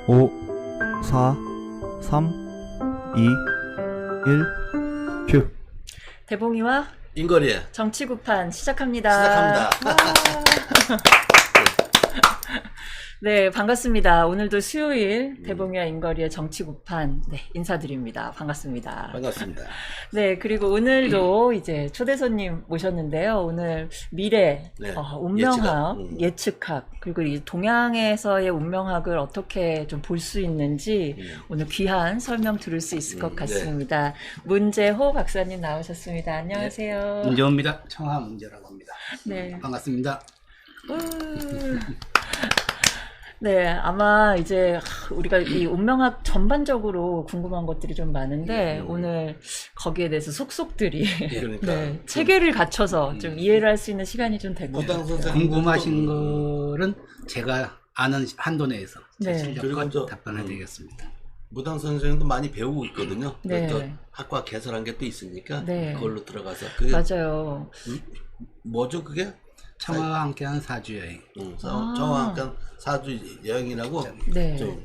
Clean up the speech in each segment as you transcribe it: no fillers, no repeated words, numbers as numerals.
5, 4, 3, 2, 1, 큐. 대봉이와 인거리에 정치구판 시작합니다. 시작합니다. 네, 반갑습니다. 오늘도 수요일 대봉이와 인거리의 정치구판 인사드립니다. 반갑습니다. 반갑습니다. 네, 그리고 오늘도 이제 초대 손님 모셨는데요. 오늘 미래 네, 운명학, 예측학, 그리고 이 동양에서의 운명학을 어떻게 좀 볼 수 있는지 오늘 귀한 설명 들을 수 있을 것 같습니다. 문재호 박사님 나오셨습니다. 안녕하세요. 문재호입니다. 청하 문재라고 합니다. 네. 반갑습니다. 네, 아마 이제 우리가 이 운명학 전반적으로 궁금한 것들이 좀 많은데 오늘 거기에 대해서 속속들이 그러니까 네, 체계를 갖춰서 좀 이해를 할 수 있는 시간이 좀 될 것 무당 같아요. 선생님 궁금하신 거는 제가 아는 한도 내에서 제 네. 그리고 실력과 저, 답변해 드리겠습니다. 무당 선생님도 많이 배우고 있거든요. 네. 또 학과 개설한 게 또 있으니까 네. 그걸로 들어가서 그게 맞아요. 뭐죠 그게? 청하와 함께한 사주 여행. 저와 함께 사주 여행이라고 네. 좀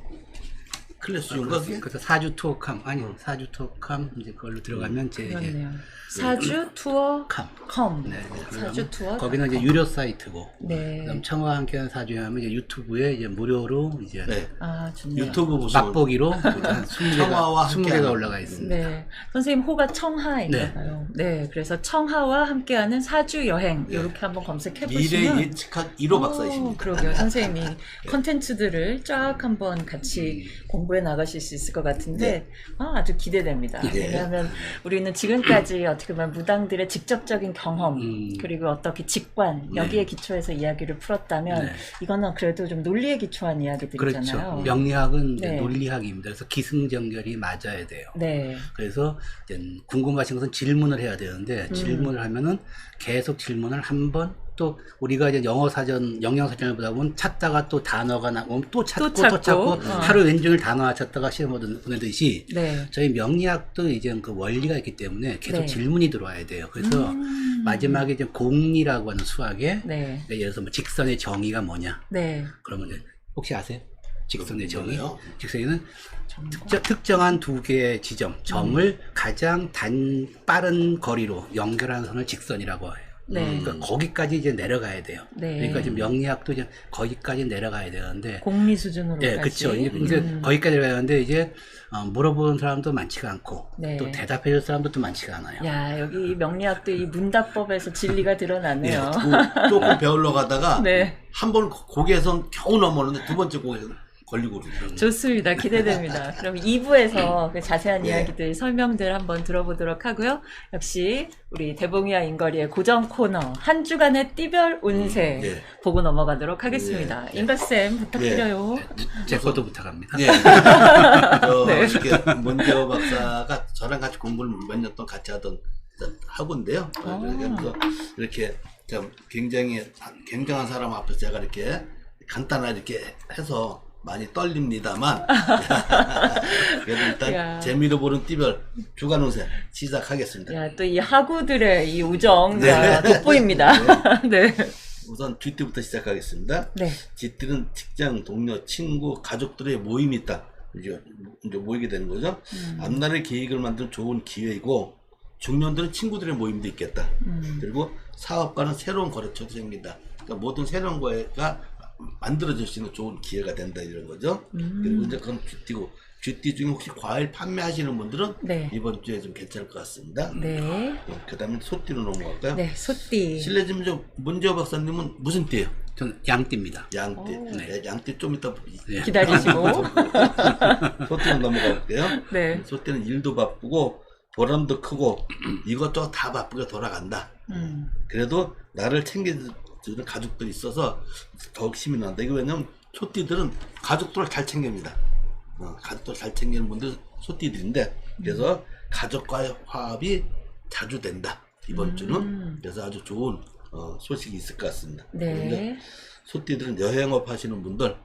클래스 준 거. 그래서 사주 투어캄 사주 투어캄 이제 그걸로 들어가면 제 그렇네요. 사주 투어 컴. 네, 사주 투어. 거기는 이제 유료 사이트고. 네. 그다음 청하와 함께한 사주 여행은 이제 유튜브에 이제 무료로 이제 네. 아, 좋네요. 유튜브 보시면 맛보기로 한 청하와 20개가 함께하는. 올라가 있습니다. 네. 선생님 호가 청하인가요? 네. 그래서 청하와 함께하는 사주 여행 이렇게 한번 검색해 보시면 미래 예측학 1호 박사이십니다. 그러게요. 선생님이 컨텐츠들을 쫙 한번 같이 공부해 나가실 수 있을 것 같은데 아주 기대됩니다. 네. 왜냐하면 우리는 지금까지 어떻게 보면 무당들의 직접적인 경험 그리고 어떻게 직관 여기에 기초해서 이야기를 풀었다면 네. 이거는 그래도 좀 논리에 기초한 이야기들이잖아요. 그렇죠. 명리학은 이제 네. 논리학입니다. 그래서 기승전결이 맞아야 돼요. 네. 그래서 이제 궁금하신 것은 질문을 해야 되는데 질문을 하면은 계속 질문을 한 번 또 우리가 이제 영어 사전, 영양 사전을 보다 보면 찾다가 또 단어가 나오면 또 찾고 또 찾고 하루 왼종일 단어 찾다가 시험을 보내듯이 네. 저희 명리학도 이제 그 원리가 있기 때문에 계속 네. 질문이 들어와야 돼요. 그래서 마지막에 이제 공리라고 하는 수학에 네. 예를 들어서 뭐 직선의 정의가 뭐냐? 네. 그러면 이제 혹시 아세요? 직선의 정의? 뭐예요? 직선에는 특정한 두 개의 지점, 점을 가장 빠른 거리로 연결하는 선을 직선이라고 해요. 네. 그러니까 거기까지 이제 내려가야 돼요. 네. 그러니까 지금 명리학도 이제 거기까지 내려가야 되는데. 공리 수준으로까지. 네, 그렇죠. 이제 거기까지 내려가는데 이제 물어보는 사람도 많지가 않고 네. 또 대답해줄 사람도 또 많지가 않아요. 야, 여기 명리학도 이 문답법에서 진리가 드러나네요. 조금 배우러 가다가 네. 한 번 고개에선 겨우 넘어오는데 두 번째 고개에서 걸리고 그러더라고요. 좋습니다. 기대됩니다. 그럼 2부에서 그 자세한 네. 이야기들, 설명들 한번 들어보도록 하고요. 역시 우리 대봉이와 인거리의 고정 코너 한 주간의 띠별 운세 네. 보고 넘어가도록 하겠습니다. 인가쌤 부탁드려요. 제 것도 부탁합니다. 예. 네. 이렇게 문재호 박사가 저랑 같이 공부를 몇 년 동안 같이 하던 학원인데요. 그래서 이렇게 좀 굉장히 굉장한 사람 앞에서 제가 이렇게 간단하게 이렇게 해서 많이 떨립니다만 그래도 일단 야. 재미로 보는 띠별 주간 운세 시작하겠습니다. 야, 또 이 하구들의 이 우정과 돋보입니다. 네. 우선 쥐띠부터 시작하겠습니다. 네. 쥐띠는 직장, 동료, 친구, 가족들의 모임이 있다. 이제 모이게 되는 거죠. 앞날의 계획을 만드는 좋은 기회이고 중년들은 친구들의 모임도 있겠다. 그리고 사업가는 새로운 거래처도 생긴다. 그러니까 모든 새로운 거가 만들어질 수 있는 좋은 기회가 된다 이런 거죠. 그리고 이제 그건 쥐띠고 쥐띠 중에 혹시 과일 판매하시는 분들은 네. 이번 주에 좀 괜찮을 것 같습니다. 네. 그 다음에 소띠로 넘어갈까요? 네, 소띠. 실례지만 좀 문재호 박사님은 무슨 띠예요? 저는 양띠입니다. 양띠. 네, 양띠 좀 이따 기다리시고. 소띠로 넘어가 볼게요. 네. 소띠는 일도 바쁘고 보람도 크고 이것저것 다 바쁘게 돌아간다. 그래도 나를 챙겨주는 가족들이 있어서 더욱 힘이 난다. 이거 왜냐면 소띠들은 가족들을 잘 챙깁니다. 가족들 잘 챙기는 분들 소띠들인데 그래서 가족과의 화합이 자주 된다. 이번 주는 그래서 아주 좋은 소식이 있을 것 같습니다. 네. 소띠들은 여행업 하시는 분들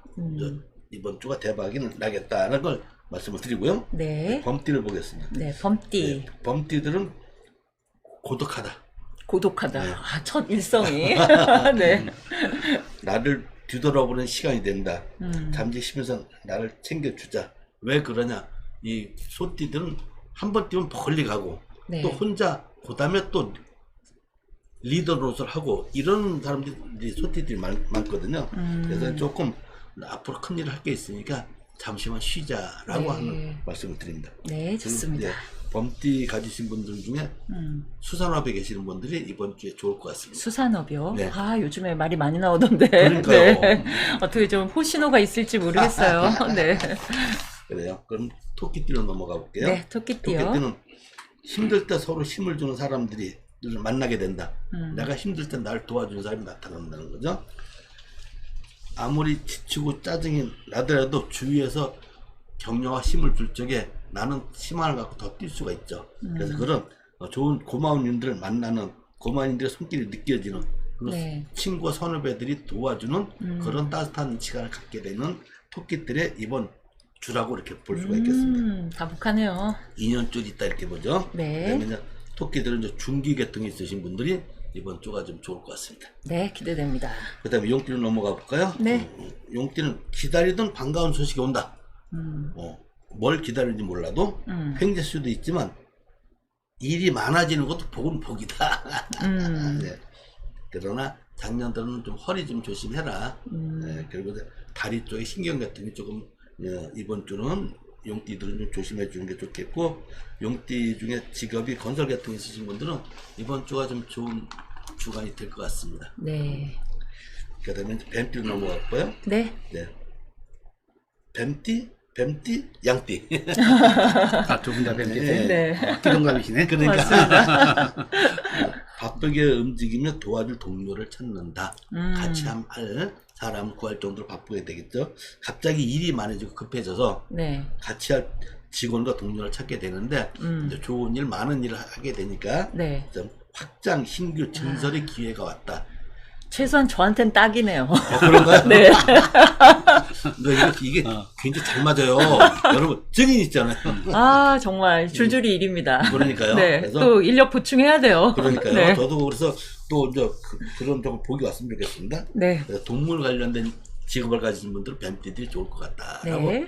이번 주가 대박이 나겠다는 걸 말씀을 드리고요. 네. 범띠를 보겠습니다. 네, 범띠. 범띠들은 고독하다. 고독하다. 네. 아, 첫 일성이. 네. 나를 뒤돌아보는 시간이 된다. 잠시 쉬면서 나를 챙겨주자. 왜 그러냐? 이 소띠들은 한 번 뛰면 멀리 가고 네. 또 혼자 그다음에 또 리더 노릇을 하고 이런 사람들이 소띠들이 많거든요. 그래서 조금 앞으로 큰 일을 할 게 있으니까 잠시만 쉬자라고 네. 하는 말씀을 드립니다. 네, 좋습니다. 네, 범띠 가지신 분들 중에 수산업에 계시는 분들이 이번 주에 좋을 것 같습니다. 수산업이요? 네. 아, 요즘에 말이 많이 나오던데. 그러니까요. 네. 어떻게 좀 호신호가 있을지 모르겠어요. 네. 그래요. 그럼 토끼띠로 넘어가 볼게요. 네, 토끼띠요. 토끼띠는 힘들 때 서로 힘을 주는 사람들이 만나게 된다. 내가 힘들 때 날 도와주는 사람이 나타난다는 거죠. 아무리 지치고 짜증이 나더라도 주위에서 격려와 힘을 줄 적에 나는 희망을 갖고 더 뛸 수가 있죠. 그래서 그런 좋은 고마운 인들을 만나는 고마운 인들의 손길이 느껴지는 그런 네. 친구와 선후배들이 도와주는 그런 따뜻한 시간을 갖게 되는 토끼들의 이번 주라고 이렇게 볼 수가 있겠습니다. 다복하네요. 2년줄 있다 이렇게 보죠. 네. 그다음에 이제 토끼들은 이제 중기계통이 있으신 분들이 이번 주가 좀 좋을 것 같습니다. 네, 기대됩니다. 그 다음에 용띠로 넘어가 볼까요? 네. 용띠는 기다리던 반가운 소식이 온다. 뭘 기다리는지 몰라도 횡재 수도 있지만 일이 많아지는 것도 복은 복이다. 네. 그러나 작년들은 좀 허리 좀 조심해라. 네. 그리고 다리 쪽에 신경계통이 조금 이번 주는 용띠들은 좀 조심해 주는 게 좋겠고, 용띠 중에 직업이 건설계통이 있으신 분들은 이번 주가 좀 좋은 주간이 될 것 같습니다. 네. 그 다음에 뱀띠로 넘어갔고요. 네. 네. 뱀띠, 양띠. 아, 두 분 다 뱀띠. 네. 네. 기동감이시네. 그러니까 바쁘게 움직이며 도와줄 동료를 찾는다. 같이 할 사람을 구할 정도로 바쁘게 되겠죠. 갑자기 일이 많아지고 급해져서 네. 같이 할 직원과 동료를 찾게 되는데 이제 좋은 일, 많은 일을 하게 되니까 네. 좀 확장, 신규 증설의 기회가 왔다. 최소한 저한텐 딱이네요. 그런가요? 네. 이게 굉장히 잘 맞아요. 여러분 증인 있잖아요. 아, 정말 줄줄이 일입니다. 그러니까요. 네. 그래서 또 인력 보충해야 돼요. 그러니까요. 네. 저도 그래서 또 이제 그런 좀 복이 왔으면 좋겠습니다. 네. 그래서 동물 관련된 직업을 가지신 분들은 뱀띠들이 좋을 것 같다라고 네.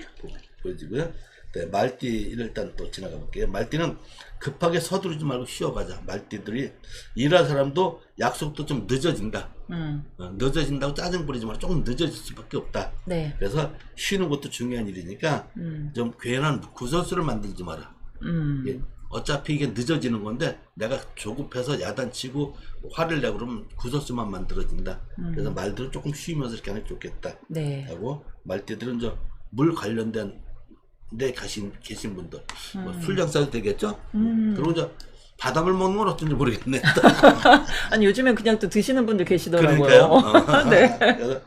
보여지고요. 네, 말띠를 일단 또 지나가 볼게요. 말띠는 급하게 서두르지 말고 쉬어가자. 말띠들이 일할 사람도 약속도 좀 늦어진다. 늦어진다고 짜증 부리지 말고 조금 늦어질 수밖에 없다. 네. 그래서 쉬는 것도 중요한 일이니까 좀 괜한 구설수를 만들지 마라. 예, 어차피 이게 늦어지는 건데 내가 조급해서 야단치고 화를 내고 그러면 구설수만 만들어진다. 그래서 말들은 조금 쉬면서 이렇게 하는 게 좋겠다. 네. 하고 말띠들은 물 관련된 데 계신 분들 뭐 술장사도 되겠죠. 그리고 이제 바닷물 먹는 건 어떤지 모르겠네. 아니, 요즘엔 그냥 또 드시는 분들 계시더라고요. 그러니까요. 네. 그래서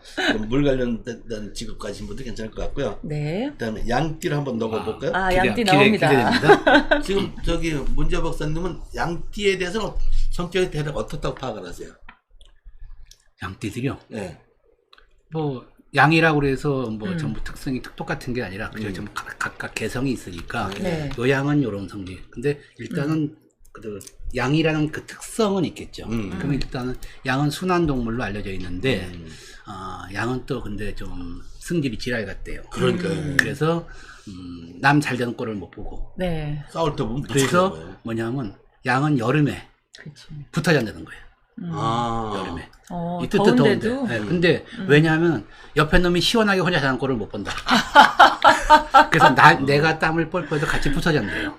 물 관련된 직업 가신 분들 괜찮을 것 같고요. 네. 그다음에 양띠를 한번 넣어볼까요? 아, 양띠 나옵니다. 기대됩니다. 지금 저기 문재 박사님은 양띠에 대해서는 성격이 대략 어떻다고 파악을 하세요? 양띠들이요. 네. 뭐 양이라고 그래서 뭐 전부 특성이 똑같은 게 아니라 그저 좀 각각 개성이 있으니까 네. 요 양은 요런 성질. 근데 일단은 그 양이라는 그 특성은 있겠죠. 그러면 일단은 양은 순한 동물로 알려져 있는데 양은 또 근데 좀 승질이 지랄 같대요. 그러니까요. 그래서 남 잘 되는 꼴을 못 보고. 네. 싸울 때 보면 그래서 붙이는 거예요. 뭐냐면 양은 여름에 그렇죠. 붙어 잔다는 거예요. 아, 여름에. 어, 이 뜻도 더운데. 더운데도. 네, 근데 왜냐하면 옆에 놈이 시원하게 혼자 자는 꼴을 못 본다. 그래서 내가 땀을 뻘뻘해서 같이 붙어 잔대요.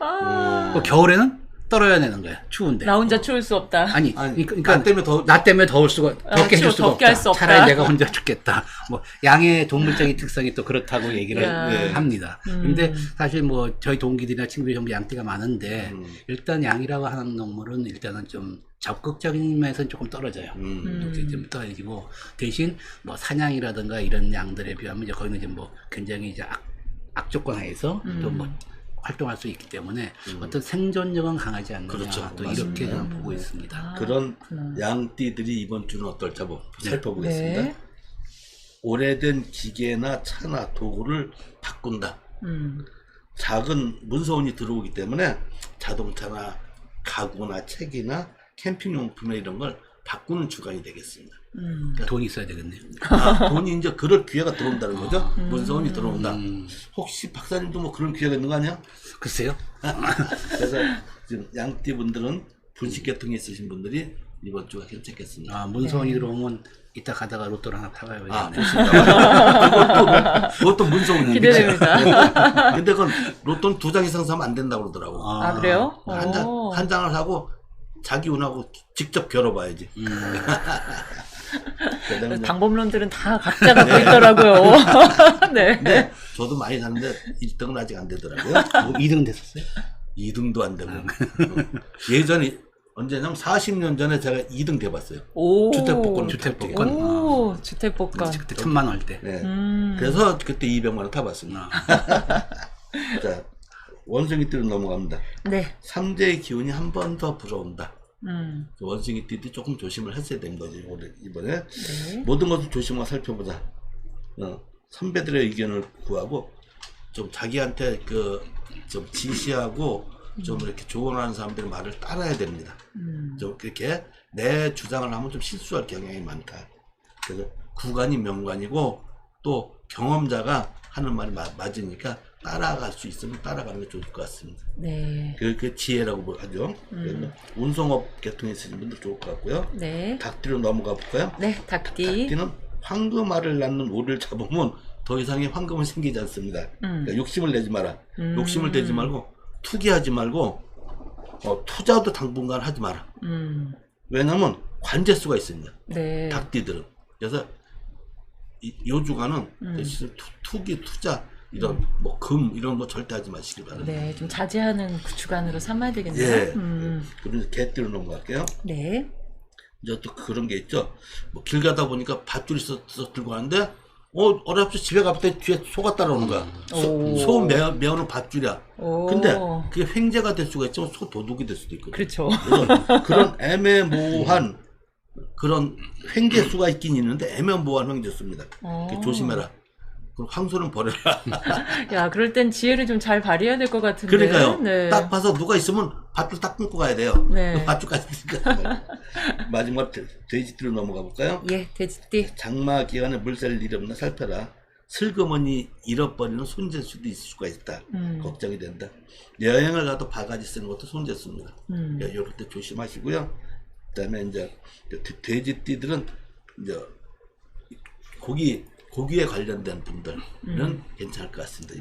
그 겨울에는 떨어야 되는 거야. 추운데. 나 혼자 추울 수 없다. 아니, 그러니까 나 때문에 더 더울 수가 덥게 해줄 수가 덥게 할 없다. 수 없다. 차라리 내가 혼자 죽겠다. 뭐 양의 동물적인 특성이 또 그렇다고 얘기를 네. 합니다. 근데 사실 뭐 저희 동기들이나 친구들이 전부 양띠가 많은데 일단 양이라고 하는 동물은 일단은 좀 적극적인 면에서는 조금 떨어져요. 좀 떨어지고 대신 뭐 사냥이라든가 이런 양들에 비하면 이제 거기는 이제 뭐 굉장히 이제 악조건 하에서 또 뭐 활동할 수 있기 때문에 어떤 생존력은 강하지 않느냐. 그렇죠. 또 맞습니다. 이렇게 저는 보고 있습니다. 그런 양띠들이 이번 주는 어떨지 한번 살펴보겠습니다. 네. 오래된 기계나 차나 도구를 바꾼다. 작은 문서운이 들어오기 때문에 자동차나 가구나 책이나 캠핑용품에 이런 걸 바꾸는 주간이 되겠습니다. 돈이 있어야 되겠네요. 돈이 이제 그럴 기회가 들어온다는 거죠. 문서원이 들어온다. 혹시 박사님도 뭐 그런 기회가 있는 거 아니야? 글쎄요. 그래서 지금 양띠 분들은 분식계통이 있으신 분들이 이번 주가 괜찮겠습니다. 문서원이 들어오면 이따 가다가 로또를 하나 타봐야겠네. 그것도 문서원이 기대됩니다. 근데 그건 로또는 2장 이상 사면 안 된다고 그러더라고. 아, 그래요? 한 장을 사고 자기 운하고 직접 겨뤄봐야지. 방법론들은 다 각자 갖고 있더라고요. 네. 네. 저도 많이 샀는데 1등은 아직 안 되더라고요. 2등 됐었어요? 2등도 안 되고. 예전에 언제냐면 40년 전에 제가 2등 돼봤어요. 오. 주택복권. 오, 주택복권. 그때 1000만 원 할 때. 네. 그래서 그때 200만 원 타봤습니다. 자, 원숭이띠로 넘어갑니다. 네. 삼재의 기운이 한 번 더 불어온다. 음. 원숭이띠도 조금 조심을 했어야 된 거지 이번에. 네. 모든 것을 조심하고 살펴보자. 선배들의 의견을 구하고 좀 자기한테 좀 지시하고 좀 이렇게 조언하는 사람들의 말을 따라야 됩니다. 좀 그렇게 내 주장을 하면 좀 실수할 경향이 많다. 그래서 구관이 명관이고 또 경험자가 하는 말이 맞으니까 따라갈 수 있으면 따라가는 게 좋을 것 같습니다. 네. 그 지혜라고 하죠. 그래서 운송업 계통에 있으신 분들 좋을 것 같고요. 네. 닭띠로 넘어가 볼까요? 네, 닭띠. 닭띠는 황금알을 낳는 오리를 잡으면 더 이상의 황금은 생기지 않습니다. 그러니까 욕심을 내지 마라. 욕심을 내지 말고 투기하지 말고 투자도 당분간 하지 마라. 왜냐하면 관제수가 있습니다. 네. 닭띠들은. 그래서 요 주간은 대신 투기, 투자 이런 뭐 금 이런 거 절대 하지 마시기 바랍니다. 네, 좀 자제하는 주간으로 삼아야 되겠네요. 예. 그리고 개띠로 넘어갈게요. 네. 이제 또 그런 게 있죠. 뭐 길 가다 보니까 밧줄이 있어서 들고 가는데 어렵지 집에 가볼 뒤에 소가 따라오는 거야. 소 메어는 밧줄이야. 오. 근데 그게 횡재가 될 수가 있지만 소 도둑이 될 수도 있거든. 그렇죠. 그래서 그런 애매모호한 그런 횡재수가 있긴 있는데 애매모호한 횡재수입니다. 조심해라. 그럼 황소는 버려라. 야, 그럴 땐 지혜를 좀 잘 발휘해야 될 것 같은데. 그러니까요. 네. 딱 봐서 누가 있으면 밧줄 딱 끊고 가야 돼요. 네. 밧줄까지 있으니까. 마지막 돼지띠로 넘어가 볼까요? 예, 돼지띠. 장마 기간에 물새를 잃었나 살펴라. 슬그머니 잃어버리는 손재수도 있을 수가 있다. 걱정이 된다. 여행을 가도 바가지 쓰는 것도 손재수입니다. 이럴 때 조심하시고요. 그다음에 이제 돼지띠들은 이제 고기에 관련된 분들은 괜찮을 것 같습니다.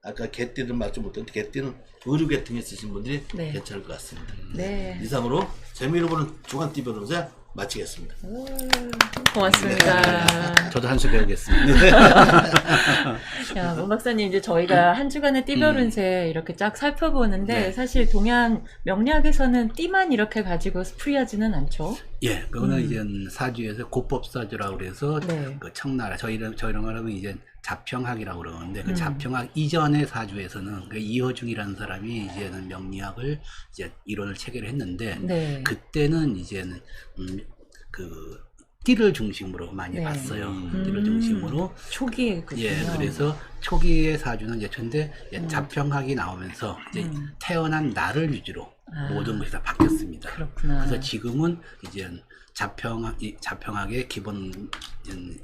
아까 개띠는 맞지 못했는데 개띠는 의류계통에 쓰신 분들이 네. 괜찮을 것 같습니다. 네. 이상으로 재미로 보는 주간띠 변호사 마치겠습니다. 고맙습니다. 저도 한 수 배우겠습니다. 야, 문 박사님, 이제 저희가 한 주간의 띠별 운세 이렇게 쫙 살펴보는데, 네. 사실 동양 명리학에서는 띠만 이렇게 가지고 풀이하지는 않죠. 예, 그거는 이제 사주에서 고법사주라고 그래서 네. 그 청나라 저희랑 하면 이제 자평학이라고 그러는데 그 자평학 이전의 사주에서는 그 이허중이라는 사람이 이제는 명리학을 이제 이론을 체결했는데 네. 그때는 이제는 그 띠를 중심으로 많이 네. 봤어요. 띠를 중심으로. 초기에 그렇군요. 예, 그래서 초기의 사주는 이제 근데 자평학이 나오면서 이제 태어난 날을 위주로 모든 것이 다 바뀌었습니다. 그렇구나. 그래서 지금은 이제 자평학의 기본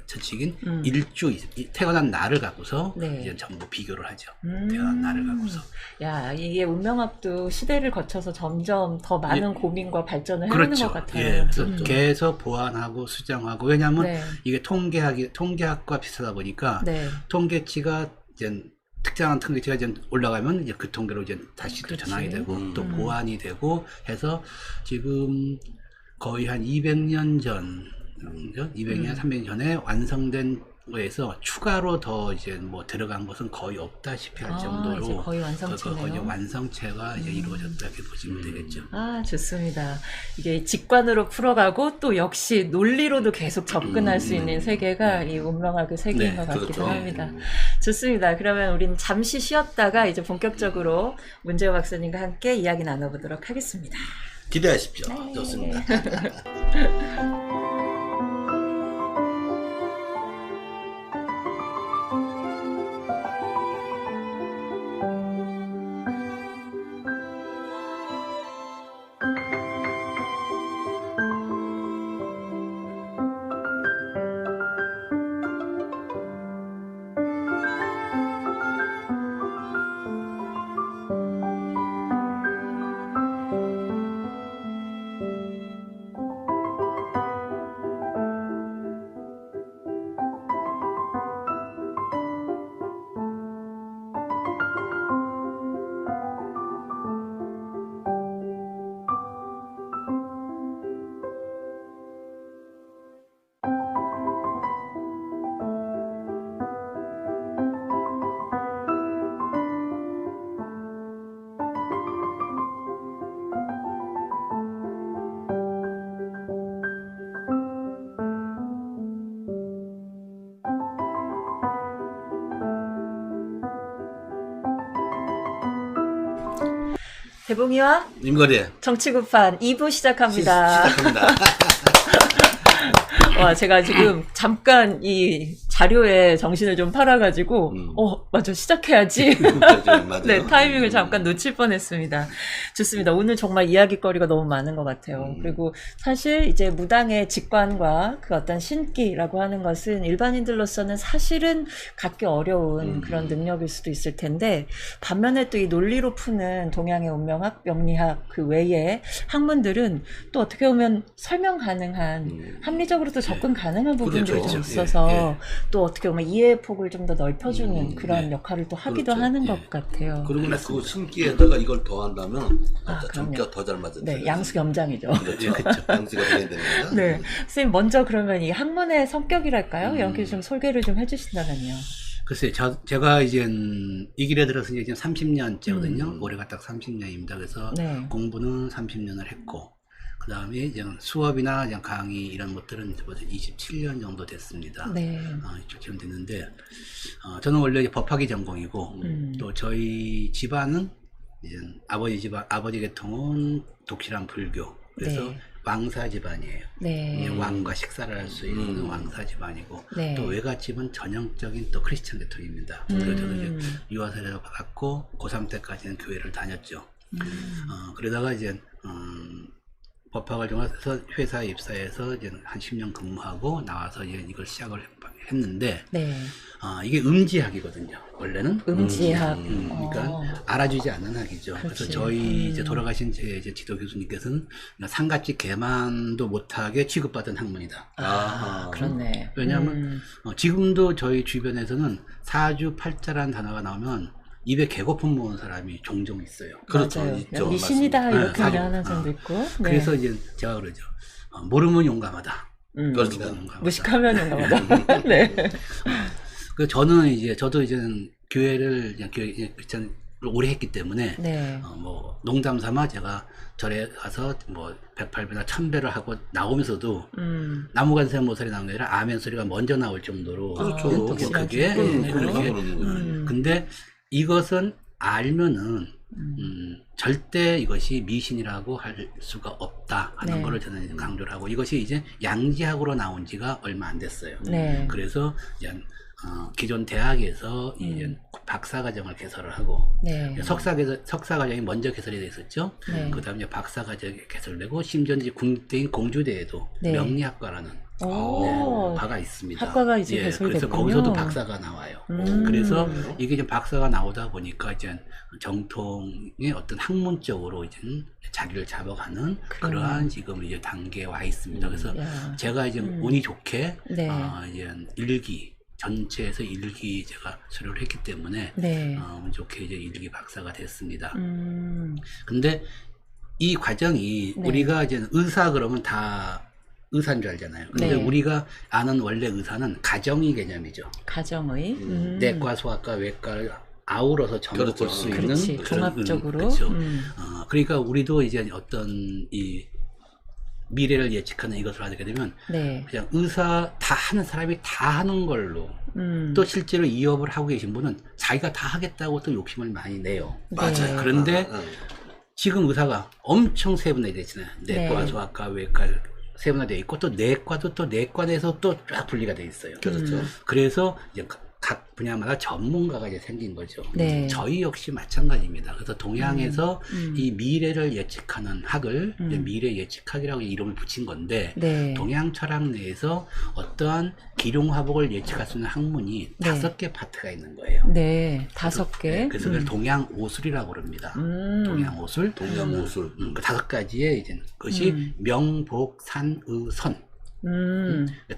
처칙인 일주 태어난 날을 갖고서 네. 이제 전부 비교를 하죠. 태어난 날을 갖고서. 야, 이게 운명학도 시대를 거쳐서 점점 더 많은 고민과 발전을 해오는 그렇죠. 것 같아요. 예, 그래서 계속 보완하고 수정하고 왜냐하면 네. 이게 통계학과 비슷하다 보니까 네. 통계치가 이제 특정한 통계치가 이제 올라가면 이제 그 통계로 이제 다시 또 그렇지. 전환이 되고 또 보완이 되고 해서 지금 거의 한 200년 전, 200년, 300년 전에 완성된 거에서 추가로 더 이제 뭐 들어간 것은 거의 없다시피 할 정도로 이제 거의 완성체네요. 거의 완성체가 이제 이루어졌다 이렇게 보시면 되겠죠. 아, 좋습니다. 이게 직관으로 풀어가고 또 역시 논리로도 계속 접근할 수 있는 세계가 이 운명학의 세계인 네, 것 같기도 그렇죠. 합니다. 좋습니다. 그러면 우린 잠시 쉬었다가 이제 본격적으로 문재호 박사님과 함께 이야기 나눠보도록 하겠습니다. 기대하십시오. 네. 좋습니다. 개봉이와 임거래 정치구판 2부 시작합니다. 시작합니다. 와, 제가 지금 잠깐 이 자료에 정신을 좀 팔아가지고, 맞아, 시작해야지. 맞아요. 네, 타이밍을 잠깐 놓칠 뻔했습니다. 좋습니다. 오늘 정말 이야기거리가 너무 많은 것 같아요. 그리고 사실 이제 무당의 직관과 그 어떤 신기라고 하는 것은 일반인들로서는 사실은 갖기 어려운 그런 능력일 수도 있을 텐데, 반면에 또 이 논리로 푸는 동양의 운명학, 명리학 그 외에 학문들은 또 어떻게 보면 설명 가능한, 합리적으로도 접근 가능한 부분들이 그렇죠. 좀 예, 있어서 또 어떻게 보면 이해의 폭을 좀 더 넓혀주는 그런 네. 역할을 또 하기도 그렇죠. 하는 예. 것 같아요. 그리고 그 신기에다가 이걸 더한다면 그럼요. 점수가 더 잘 맞아요. 네, 양수겸장이죠. 그렇죠. 양수가 되게 됩니다. 네, 선생님 먼저 그러면 이 학문의 성격이랄까요? 이렇게 좀 소개를 좀 해주신다면요. 글쎄요, 제가 이제 이 길에 들어서 이제 30년째거든요. 올해가 딱 30년입니다. 그래서 네. 공부는 30년을 했고, 그 다음에 이제 수업이나 이제 강의 이런 것들은 벌써 27년 정도 됐습니다. 네. 이렇게 됐는데, 저는 원래 이제 법학이 전공이고, 또 저희 집안은 이제 아버지 계통은 독실한 불교. 그래서 네. 왕사 집안이에요. 네. 왕과 식사를 할 수 있는 왕사 집안이고, 네. 또 외갓집은 전형적인 또 크리스천 계통입니다. 그래서 저는 이제 유아세례를 받았고, 고3 때까지는 교회를 다녔죠. 그러다가 이제, 법학을 정해서 회사에 입사해서 이제 한 10년 근무하고 나와서 이제 이걸 시작을 했는데, 네. 이게 음지학이거든요. 원래는. 음지학. 그러니까 알아주지 않는 학이죠. 그렇지. 그래서 저희 이제 돌아가신 제 이제 지도 교수님께서는 상가집 개만도 못하게 취급받은 학문이다. 그렇네. 왜냐하면 지금도 저희 주변에서는 사주팔자라는 단어가 나오면 입에 개거품 모은 사람이 종종 있어요. 그렇죠. 맞아요. 있죠. 미신이다 맞습니다. 이렇게 얘기하는 사람도 있고. 네. 그래서 이제 제가 그러죠. 모르면 용감하다. 그렇죠. 용감하다. 무식하면 용감하다. 네. 그 저도 이제 교회를 크리스천을 오래 했기 때문에 네. 뭐 농담 삼아 제가 절에 가서 뭐 108배나 1000배를 하고 나오면서도 나무간새 모서리 나온 게 아니라 아멘 소리가 먼저 나올 정도로 그렇죠. 그게 그렇게 근데 이것은 알면은 절대 이것이 미신이라고 할 수가 없다 하는 네. 거를 저는 이제 강조를 하고, 이것이 이제 양지학으로 나온 지가 얼마 안 됐어요. 네. 그래서 이제 기존 대학에서 이제 박사과정을 개설을 하고, 네. 석사과정이 먼저 개설이 됐었죠. 네. 그 다음에 박사과정이 개설되고, 심지어 이제 국대인 공주대에도 네. 명리학과라는 오. 과가 있습니다. 학과가 이제 개설이 그래서 됐군요. 거기서도 박사가 나와요. 그래서 이게 이제 박사가 나오다 보니까 이제 정통의 어떤 학문적으로 이제 자리를 잡아가는 그러한 지금 이제 단계에 와 있습니다. 그래서 야. 제가 이제 운이 좋게 네. 이제 전체에서 1기 제가 수료를 했기 때문에 네. 운 좋게 이제 1기 박사가 됐습니다. 음. 근데 이 과정이 네. 우리가 이제 의사 그러면 다 의사인 줄 알잖아요. 근데 네. 우리가 아는 원래 의사는 가정의 개념이죠. 가정의. 내과, 소아과, 외과를 아우러서 전부 그렇죠. 볼 수 그렇지. 있는 종합적으로. 그렇죠. 그러니까 우리도 이제 어떤 이 미래를 예측하는 이것을 하게 되면 네. 그냥 의사 다 하는 사람이 다 하는 걸로 또 실제로 이 업을 하고 계신 분은 자기가 다 하겠다고 또 욕심을 많이 내요. 네. 그런데 지금 의사가 엄청 세분화되어 있잖아요. 내과, 네. 소아과, 외과 세분화되어 있고, 또 내과도 또 내과 내에서 또 쫙 분리가 되어 있어요. 그렇죠. 그래서 이제 각 분야마다 전문가가 이제 생긴 거죠. 네. 저희 역시 마찬가지입니다. 그래서 동양에서 이 미래를 예측하는 학을 이제 미래 예측학이라고 이름을 붙인 건데, 네. 동양 철학 내에서 어떠한 기룡화복을 예측할 수 있는 학문이 네. 5개 파트가 있는 거예요. 네. 5개. 그래서 그걸 동양 오술이라고 그럽니다. 동양 오술. 동양오술. 그 5가지의 이제 그것이 명복 산의선.